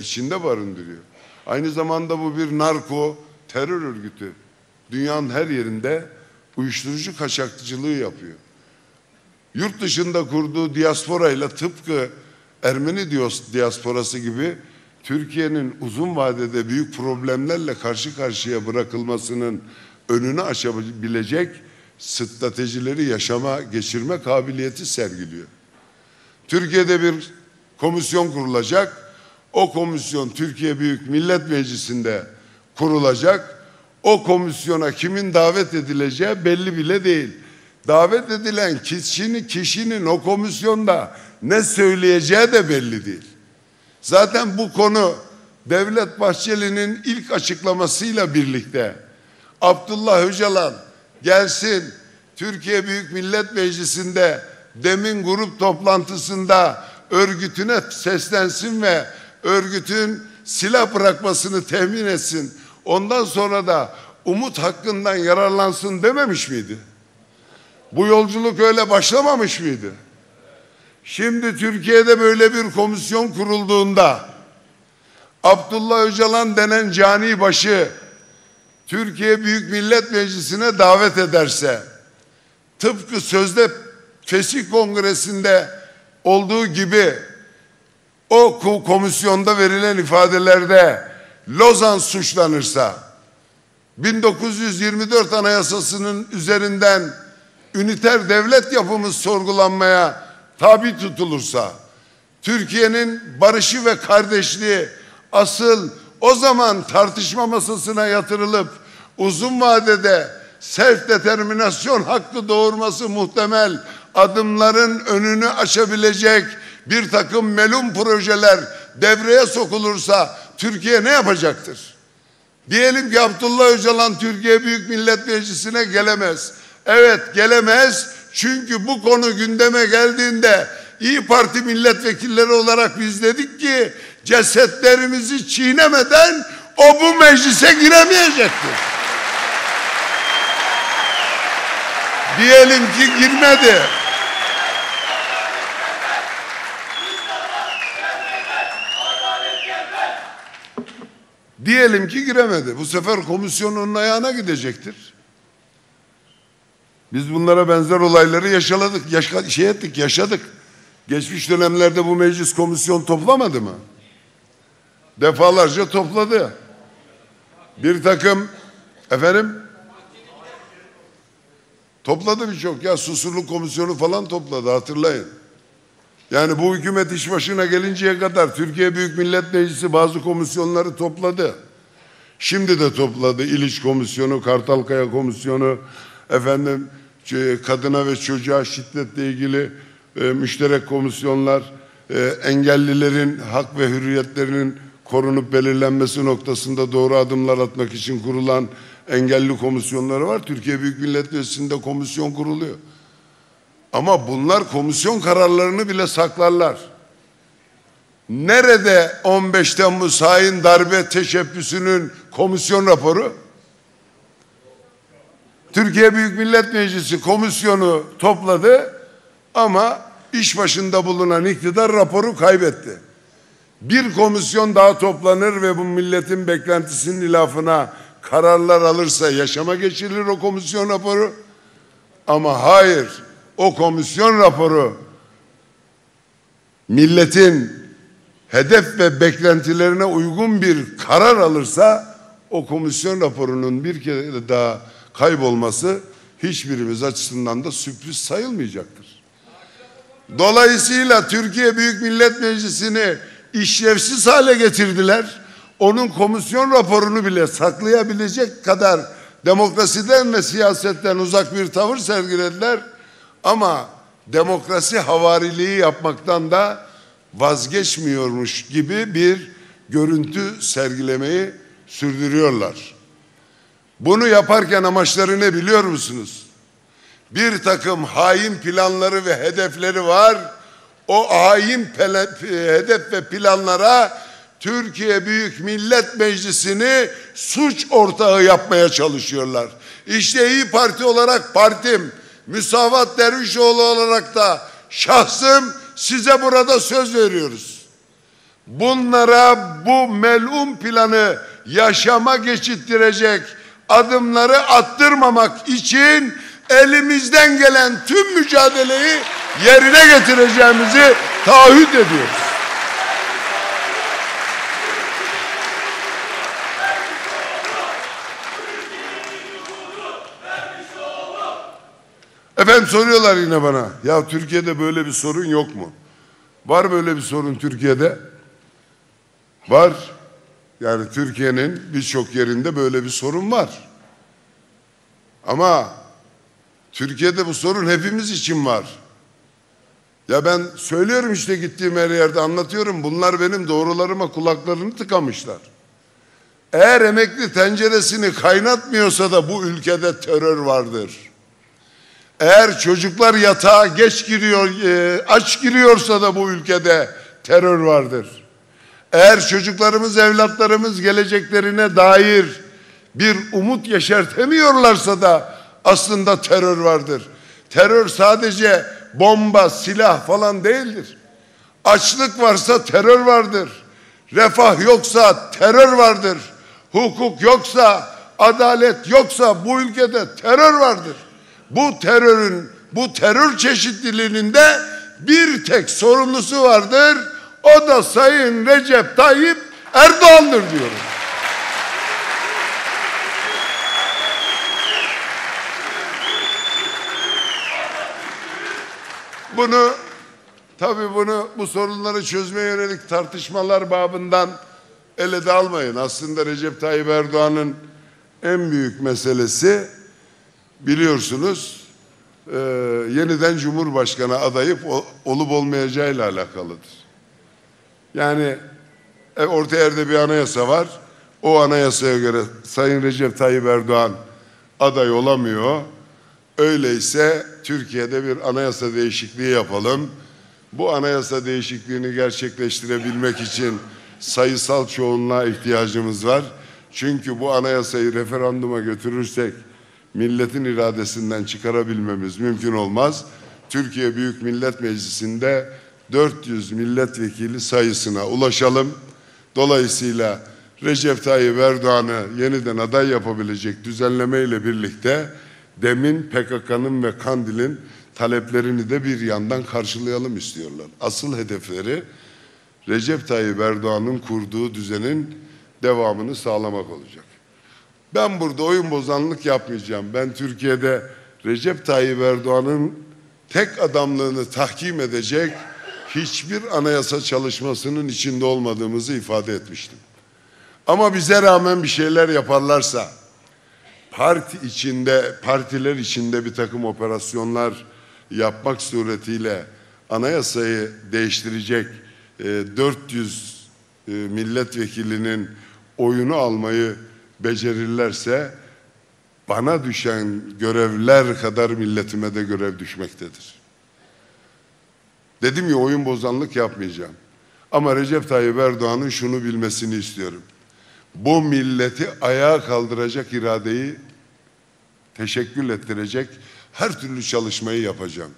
içinde barındırıyor. Aynı zamanda bu bir narko terör örgütü. Dünyanın her yerinde uyuşturucu kaçakçılığı yapıyor. Yurt dışında kurduğu diasporayla tıpkı Ermeni diasporası gibi Türkiye'nin uzun vadede büyük problemlerle karşı karşıya bırakılmasının önünü açabilecek stratejileri yaşama, geçirme kabiliyeti sergiliyor. Türkiye'de bir komisyon kurulacak. O komisyon Türkiye Büyük Millet Meclisi'nde kurulacak. O komisyona kimin davet edileceği belli bile değil. Davet edilen kişinin o komisyonda ne söyleyeceği de belli değil. Zaten bu konu Devlet Bahçeli'nin ilk açıklamasıyla birlikte Abdullah Öcalan gelsin Türkiye Büyük Millet Meclisi'nde demin grup toplantısında örgütüne seslensin ve örgütün silah bırakmasını temin etsin. Ondan sonra da umut hakkından yararlansın dememiş miydi? Bu yolculuk öyle başlamamış mıydı? Şimdi Türkiye'de böyle bir komisyon kurulduğunda Abdullah Öcalan denen cani başı Türkiye Büyük Millet Meclisi'ne davet ederse, tıpkı sözde Fesih Kongresi'nde olduğu gibi o komisyonda verilen ifadelerde Lozan suçlanırsa, 1924 Anayasası'nın üzerinden üniter devlet yapımız sorgulanmaya tabi tutulursa, Türkiye'nin barışı ve kardeşliği asıl o zaman tartışma masasına yatırılıp uzun vadede self determinasyon hakkı doğurması muhtemel adımların önünü açabilecek bir takım melun projeler devreye sokulursa Türkiye ne yapacaktır? Diyelim ki Abdullah Öcalan Türkiye Büyük Millet Meclisi'ne gelemez. Evet, gelemez, çünkü bu konu gündeme geldiğinde İYİ Parti milletvekilleri olarak biz dedik ki cesetlerimizi çiğnemeden o bu meclise giremeyecektir. Diyelim ki girmedi. Diyelim ki giremedi. Bu sefer komisyonun ayağına gidecektir. Biz bunlara benzer olayları yaşadık. Geçmiş dönemlerde bu meclis komisyon toplamadı mı? Defalarca topladı. Bir takım topladı birçok. Ya Susurluk Komisyonu falan topladı, hatırlayın. Yani bu hükümet iş başına gelinceye kadar Türkiye Büyük Millet Meclisi bazı komisyonları topladı. Şimdi de topladı. İliç Komisyonu, Kartalkaya Komisyonu, kadına ve çocuğa şiddetle ilgili müşterek komisyonlar, engellilerin hak ve hürriyetlerinin korunup belirlenmesi noktasında doğru adımlar atmak için kurulan engelli komisyonları var. Türkiye Büyük Millet Meclisi'nde komisyon kuruluyor. Ama bunlar komisyon kararlarını bile saklarlar. Nerede 15 Temmuz hain darbe teşebbüsünün komisyon raporu? Türkiye Büyük Millet Meclisi komisyonu topladı ama iş başında bulunan iktidar raporu kaybetti. Bir komisyon daha toplanır ve bu milletin beklentisinin ilafına kararlar alırsa yaşama geçirilir o komisyon raporu. Ama hayır, o komisyon raporu milletin hedef ve beklentilerine uygun bir karar alırsa o komisyon raporunun bir kere daha kaybolması hiçbirimiz açısından da sürpriz sayılmayacaktır. Dolayısıyla Türkiye Büyük Millet Meclisi'ni işlevsiz hale getirdiler. Onun komisyon raporunu bile saklayabilecek kadar demokrasiden ve siyasetten uzak bir tavır sergilediler. Ama demokrasi havariliği yapmaktan da vazgeçmiyormuş gibi bir görüntü sergilemeyi sürdürüyorlar. Bunu yaparken amaçları ne biliyor musunuz? Bir takım hain planları ve hedefleri var. O hain hedef ve planlara Türkiye Büyük Millet Meclisi'ni suç ortağı yapmaya çalışıyorlar. İşte İYİ Parti olarak partim, Müsavat Dervişoğlu olarak da şahsım size burada söz veriyoruz. Bunlara bu melun planı yaşama geçittirecek adımları attırmamak için elimizden gelen tüm mücadeleyi yerine getireceğimizi taahhüt ediyoruz. Efendim soruyorlar yine bana. Ya Türkiye'de böyle bir sorun yok mu? Var böyle bir sorun Türkiye'de. Var. Yani Türkiye'nin birçok yerinde böyle bir sorun var. Ama Türkiye'de bu sorun hepimiz için var. Ya ben söylüyorum işte gittiğim her yerde anlatıyorum. Bunlar benim doğrularıma kulaklarını tıkamışlar. Eğer emekli tenceresini kaynatmıyorsa da bu ülkede terör vardır. Eğer çocuklar yatağa geç giriyor, aç giriyorsa da bu ülkede terör vardır. Eğer çocuklarımız, evlatlarımız geleceklerine dair bir umut yeşertemiyorlarsa da aslında terör vardır. Terör sadece bomba, silah falan değildir. Açlık varsa terör vardır. Refah yoksa terör vardır. Hukuk yoksa, adalet yoksa bu ülkede terör vardır. Bu terör çeşitliliğinin de bir tek sorumlusu vardır. O da Sayın Recep Tayyip Erdoğan'dır diyorum. Bu sorunları çözmeye yönelik tartışmalar babından ele de almayın. Aslında Recep Tayyip Erdoğan'ın en büyük meselesi, biliyorsunuz, yeniden Cumhurbaşkanı adayı olup olmayacağıyla alakalıdır. Yani orta yerde bir anayasa var. O anayasaya göre Sayın Recep Tayyip Erdoğan aday olamıyor. Öyleyse Türkiye'de bir anayasa değişikliği yapalım. Bu anayasa değişikliğini gerçekleştirebilmek için sayısal çoğunluğa ihtiyacımız var. Çünkü bu anayasayı referanduma götürürsek milletin iradesinden çıkarabilmemiz mümkün olmaz. Türkiye Büyük Millet Meclisi'nde 400 milletvekili sayısına ulaşalım. Dolayısıyla Recep Tayyip Erdoğan'ı yeniden aday yapabilecek düzenlemeyle birlikte demin PKK'nın ve Kandil'in taleplerini de bir yandan karşılayalım istiyorlar. Asıl hedefleri Recep Tayyip Erdoğan'ın kurduğu düzenin devamını sağlamak olacak. Ben burada oyun bozanlık yapmayacağım. Ben Türkiye'de Recep Tayyip Erdoğan'ın tek adamlığını tahkim edecek hiçbir anayasa çalışmasının içinde olmadığımızı ifade etmiştim. Ama bize rağmen bir şeyler yaparlarsa, partiler içinde bir takım operasyonlar yapmak suretiyle anayasayı değiştirecek 400 milletvekilinin oyunu almayı becerirlerse, bana düşen görevler kadar milletime de görev düşmektedir. Dedim ya, oyun bozanlık yapmayacağım. Ama Recep Tayyip Erdoğan'ın şunu bilmesini istiyorum. Bu milleti ayağa kaldıracak iradeyi teşekkül ettirecek her türlü çalışmayı yapacağım.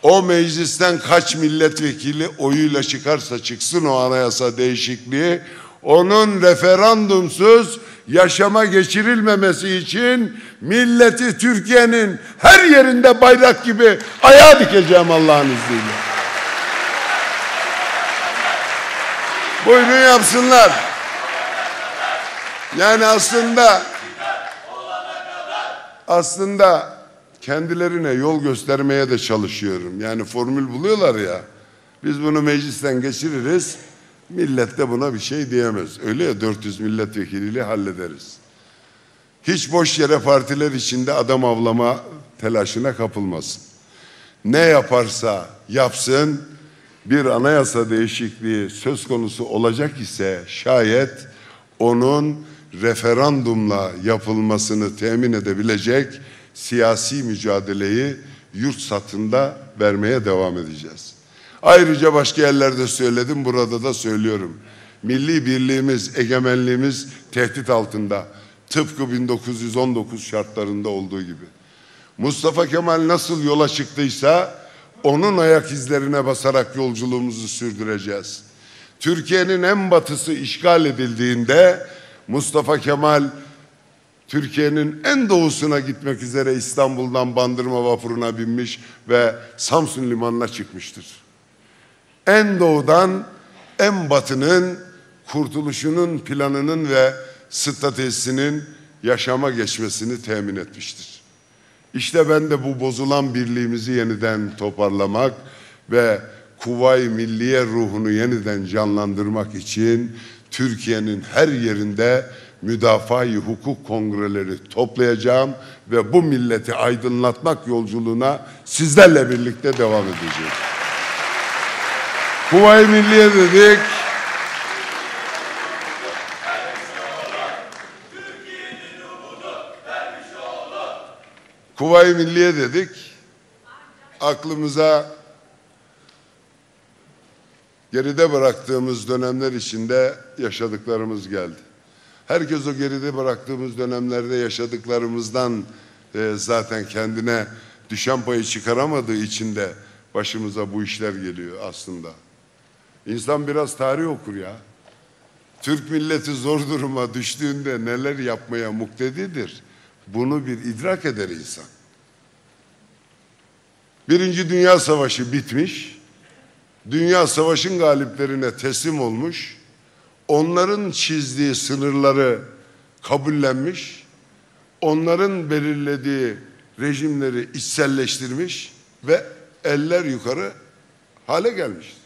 O meclisten kaç milletvekili oyuyla çıkarsa çıksın o anayasa değişikliği, onun referandumsuz yaşama geçirilmemesi için milleti Türkiye'nin her yerinde bayrak gibi ayağa dikeceğim Allah'ın izniyle. Buyurun yapsınlar. Yani aslında kendilerine yol göstermeye de çalışıyorum. Yani formül buluyorlar ya, biz bunu meclisten geçiririz, millet de buna bir şey diyemez. Öyle ya, 400 milletvekiliyle hallederiz. Hiç boş yere partiler içinde adam avlama telaşına kapılmasın. Ne yaparsa yapsın, bir anayasa değişikliği söz konusu olacak ise şayet onun referandumla yapılmasını temin edebilecek siyasi mücadeleyi yurt satında vermeye devam edeceğiz. Ayrıca başka yerlerde söyledim, burada da söylüyorum. Milli birliğimiz, egemenliğimiz tehdit altında. Tıpkı 1919 şartlarında olduğu gibi. Mustafa Kemal nasıl yola çıktıysa onun ayak izlerine basarak yolculuğumuzu sürdüreceğiz. Türkiye'nin en batısı işgal edildiğinde Mustafa Kemal Türkiye'nin en doğusuna gitmek üzere İstanbul'dan Bandırma vapuruna binmiş ve Samsun limanına çıkmıştır. En doğudan en batının kurtuluşunun planının ve stratejisinin yaşama geçmesini temin etmiştir. İşte ben de bu bozulan birliğimizi yeniden toparlamak ve Kuvayi Milliye ruhunu yeniden canlandırmak için Türkiye'nin her yerinde müdafaa-i hukuk kongreleri toplayacağım ve bu milleti aydınlatmak yolculuğuna sizlerle birlikte devam edeceğiz. Kuvayi Milliye dedik. Kuvayi Milliye dedik. Aklımıza geride bıraktığımız dönemler içinde yaşadıklarımız geldi. Herkes o geride bıraktığımız dönemlerde yaşadıklarımızdan zaten kendine düşen payı çıkaramadığı için de başımıza bu işler geliyor aslında. İnsan biraz tarih okur ya. Türk milleti zor duruma düştüğünde neler yapmaya muktedidir, bunu bir idrak eder insan. Birinci Dünya Savaşı bitmiş, Dünya Savaşı'nın galiplerine teslim olmuş, onların çizdiği sınırları kabullenmiş, onların belirlediği rejimleri içselleştirmiş ve eller yukarı hale gelmiştir.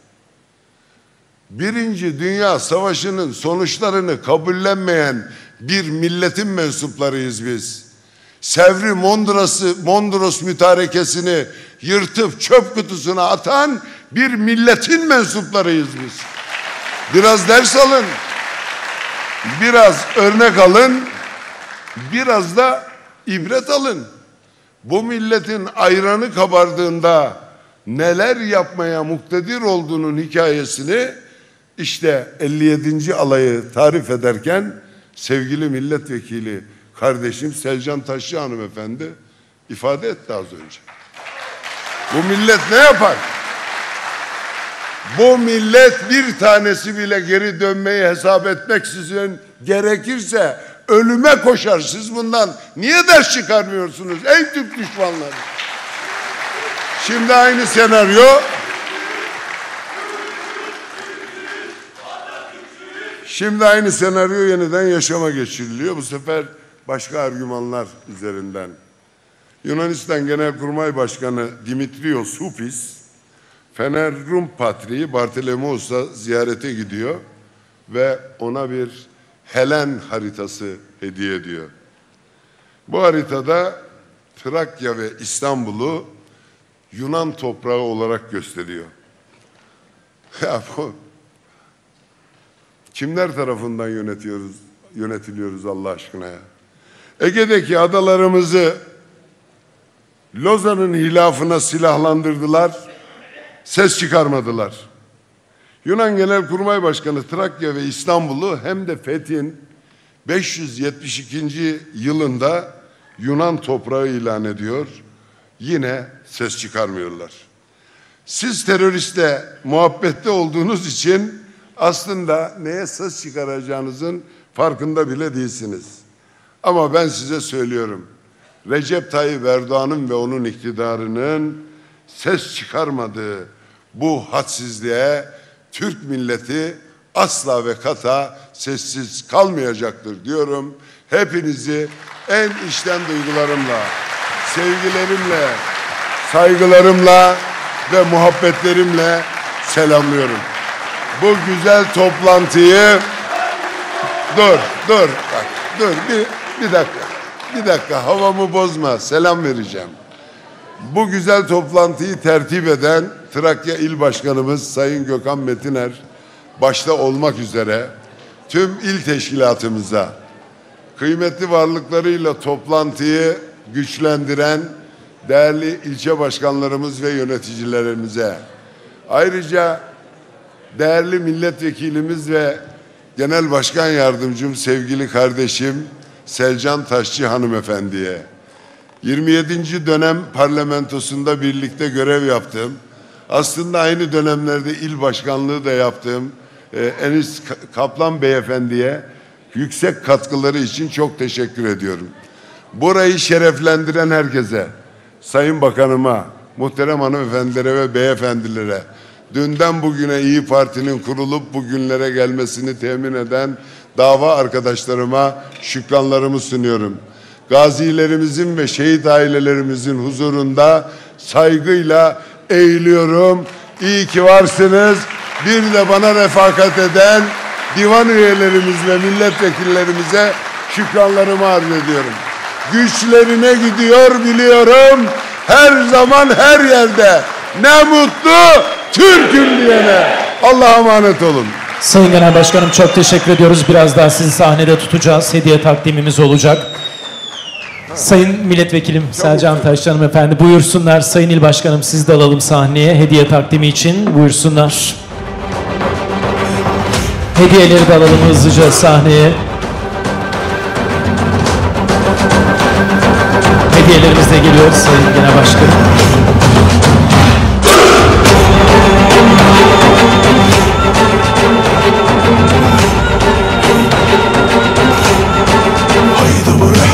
Birinci Dünya Savaşı'nın sonuçlarını kabullenmeyen bir milletin mensuplarıyız biz. Sevri Mondros mütarekesini yırtıp çöp kutusuna atan bir milletin mensuplarıyız biz. Biraz ders alın, biraz örnek alın, biraz da ibret alın. Bu milletin ayranı kabardığında neler yapmaya muktedir olduğunun hikayesini işte 57. alayı tarif ederken sevgili milletvekili kardeşim Selcan Taşçı hanımefendi ifade etti az önce. Bu millet ne yapar? Bu millet bir tanesi bile geri dönmeyi hesap etmeksizin gerekirse ölüme koşar. Siz bundan niye ders çıkarmıyorsunuz ey Türk düşmanları? Şimdi aynı senaryo yeniden yaşama geçiriliyor. Bu sefer başka argümanlar üzerinden. Yunanistan Genelkurmay Başkanı Dimitrios Hupis, Fener Rum Patriği Bartolomeos'a ziyarete gidiyor ve ona bir Helen haritası hediye ediyor. Bu haritada Trakya ve İstanbul'u Yunan toprağı olarak gösteriyor. Ya bu kimler tarafından yönetiliyoruz Allah aşkına ya? Ege'deki adalarımızı Lozan'ın hilafına silahlandırdılar, ses çıkarmadılar. Yunan Genelkurmay Başkanı Trakya ve İstanbul'u hem de Fethi'nin 572. yılında Yunan toprağı ilan ediyor. Yine ses çıkarmıyorlar. Siz teröristle muhabbette olduğunuz için aslında neye ses çıkaracağınızın farkında bile değilsiniz. Ama ben size söylüyorum. Recep Tayyip Erdoğan'ın ve onun iktidarının ses çıkarmadığı bu hadsizliğe Türk milleti asla ve kata sessiz kalmayacaktır diyorum. Hepinizi en içten duygularımla, sevgilerimle, saygılarımla ve muhabbetlerimle selamlıyorum. Bu güzel toplantıyı bir dakika havamı bozma, selam vereceğim. Bu güzel toplantıyı tertip eden Trakya İl Başkanımız Sayın Gökhan Metiner başta olmak üzere tüm il teşkilatımıza, kıymetli varlıklarıyla toplantıyı güçlendiren değerli ilçe başkanlarımız ve yöneticilerimize, ayrıca değerli milletvekilimiz ve genel başkan yardımcım sevgili kardeşim Selcan Taşçı hanımefendiye, 27. dönem parlamentosunda birlikte görev yaptım. Aslında aynı dönemlerde il başkanlığı da yaptım. Enis Kaplan beyefendiye yüksek katkıları için çok teşekkür ediyorum. Burayı şereflendiren herkese, Sayın Bakanıma, muhterem hanımefendilere ve beyefendilere, dünden bugüne İyi Parti'nin kurulup bugünlere gelmesini temin eden dava arkadaşlarıma şükranlarımı sunuyorum. Gazilerimizin ve şehit ailelerimizin huzurunda saygıyla eğiliyorum. İyi ki varsınız. Bir de bana refakat eden divan üyelerimiz ve milletvekillerimize şükranlarımı arz ediyorum. Güçlerine gidiyor biliyorum. Her zaman her yerde. Ne mutlu Türk'üm diyene. Allah'a emanet olun. Sayın Genel Başkanım çok teşekkür ediyoruz. Biraz daha sizi sahnede tutacağız. Hediye takdimimiz olacak. Sayın Milletvekilim Selcan Taşçı hanımefendi buyursunlar. Sayın İl Başkanım siz de alalım sahneye hediye takdimi için. Buyursunlar. Hediyeleri de alalım hızlıca sahneye. hediyelerimiz de geliyor Sayın Genel Başkanım. Haydi buraya.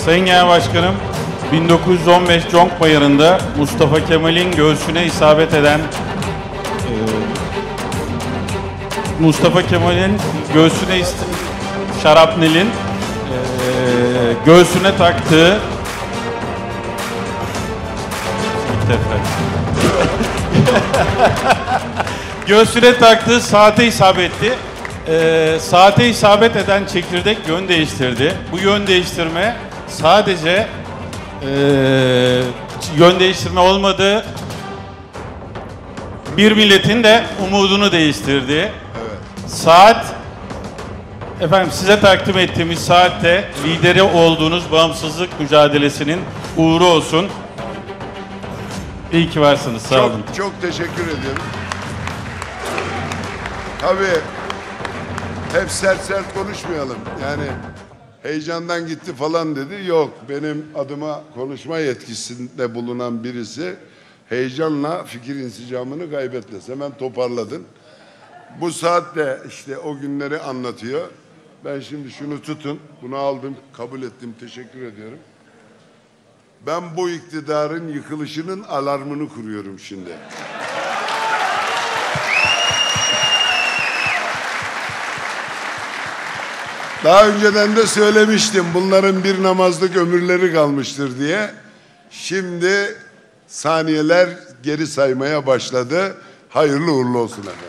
Sayın Genel Başkanım, 1915 Conk Bayırı'nda Mustafa Kemal'in göğsüne isabet eden Mustafa Kemal'in göğsüne şarapnelin göğsüne taktığı göğsüne taktığı saate isabet etti. Saate isabet eden çekirdek yön değiştirdi. Bu yön değiştirme sadece yön değiştirme olmadı. Bir milletin de umudunu değiştirdi. Evet. Saat, efendim size takdim ettiğimiz saatte lideri olduğunuz bağımsızlık mücadelesinin uğuru olsun. İyi ki varsınız. Sağ olun. Çok teşekkür ediyorum. Tabii hep sert konuşmayalım. Yani heyecandan gitti falan dedi. Yok, benim adıma konuşma yetkisinde bulunan birisi heyecanla fikir insicamını kaybetmez. Hemen toparladın. Bu saatte işte o günleri anlatıyor. Ben şimdi şunu tutun. Bunu aldım, kabul ettim. Teşekkür ediyorum. Ben bu iktidarın yıkılışının alarmını kuruyorum şimdi. Daha önceden de söylemiştim, bunların bir namazlık ömürleri kalmıştır diye. Şimdi saniyeler geri saymaya başladı. Hayırlı uğurlu olsun efendim.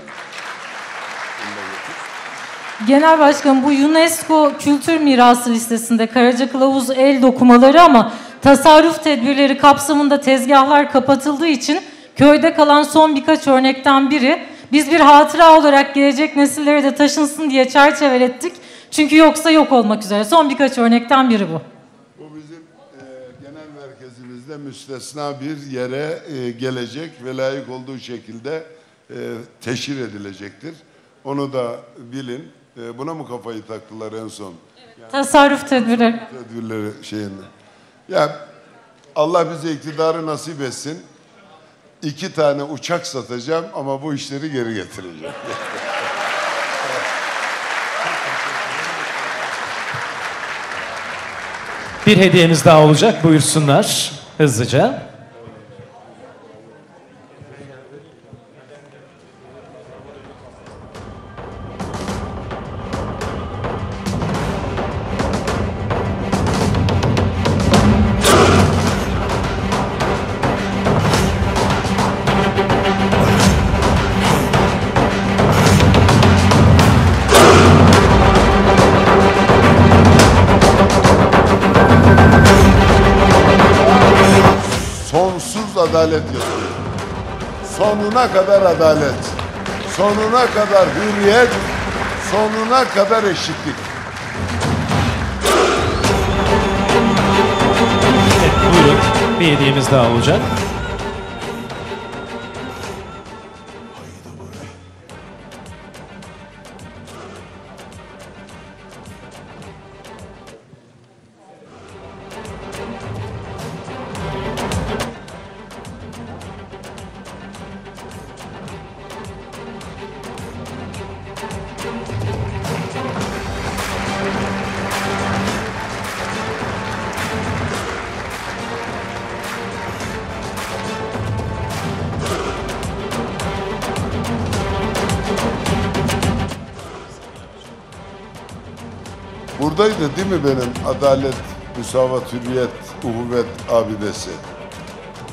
Genel Başkanım, bu UNESCO Kültür Mirası listesinde Karaca Kılavuz el dokumaları ama tasarruf tedbirleri kapsamında tezgahlar kapatıldığı için köyde kalan son birkaç örnekten biri. Biz bir hatıra olarak gelecek nesillere de taşınsın diye çerçevelettik. Çünkü yoksa yok olmak üzere. Son birkaç örnekten biri bu. Bu bizim genel merkezimizde müstesna bir yere gelecek ve layık olduğu şekilde teşhir edilecektir. Onu da bilin. Buna mı kafayı taktılar en son? Evet. Tasarruf tedbirleri. Tedbirleri şeyinde. Ya Allah bize iktidarı nasip etsin. 2 tane uçak satacağım ama bu işleri geri getireceğim. Bir hediyemiz daha olacak. Buyursunlar hızlıca. Sonsuz adalet yazıyor. Sonuna kadar adalet. Sonuna kadar hürriyet. Sonuna kadar eşitlik. Evet, buyurun. Bir hediyemiz daha olacak. Buradaydı değil mi benim adalet, müsavat, hürriyet, uhuvvet abidesi?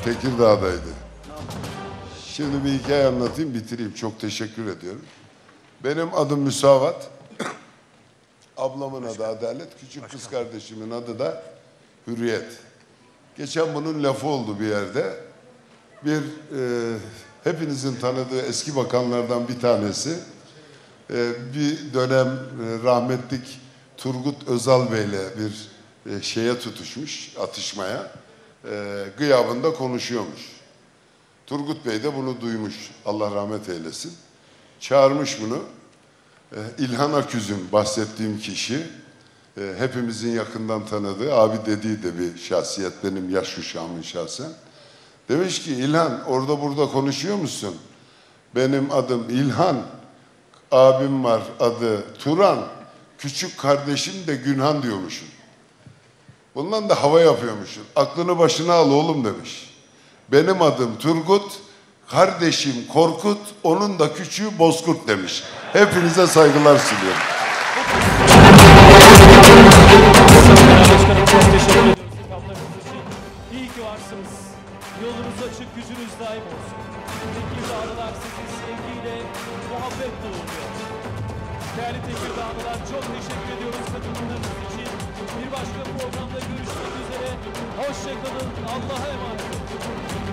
Tekirdağ'daydı. Şimdi bir hikaye anlatayım, bitireyim. Çok teşekkür ediyorum. Benim adım Müsavat. Ablamın adı Adalet, küçük kız kardeşimin adı da Hürriyet. Geçen bunun lafı oldu bir yerde. Hepinizin tanıdığı eski bakanlardan bir tanesi, bir dönem rahmetlik Turgut Özal Bey'le bir şeye tutuşmuş, atışmaya. Gıyabında konuşuyormuş. Turgut Bey de bunu duymuş, Allah rahmet eylesin. Çağırmış bunu. İlhan Aküz'ün bahsettiğim kişi, hepimizin yakından tanıdığı, abi dediği de bir şahsiyet, benim yaş uşağımın şahsen. Demiş ki, İlhan orada burada konuşuyor musun? Benim adım İlhan, abim var adı Turan, küçük kardeşim de Günhan diyormuşum. Bundan da hava yapıyormuşum. Aklını başına al oğlum demiş. Benim adım Turgut, kardeşim Korkut, onun da küçüğü Bozkurt demiş. Hepinize saygılar sunuyorum. Başkanım çok teşekkür ediyoruz hitaplarınız için. İyi ki varsınız. Yolunuz açık, gücünüz daim olsun. Tekirdağlılar sizi sevgiyle, muhabbetle uğurluyor. Değerli Tekirdağlılar, çok teşekkür ediyoruz katılımlarınız için. Bir başka programda görüşmek üzere. Hoşça kalın. Allah'a emanet olun.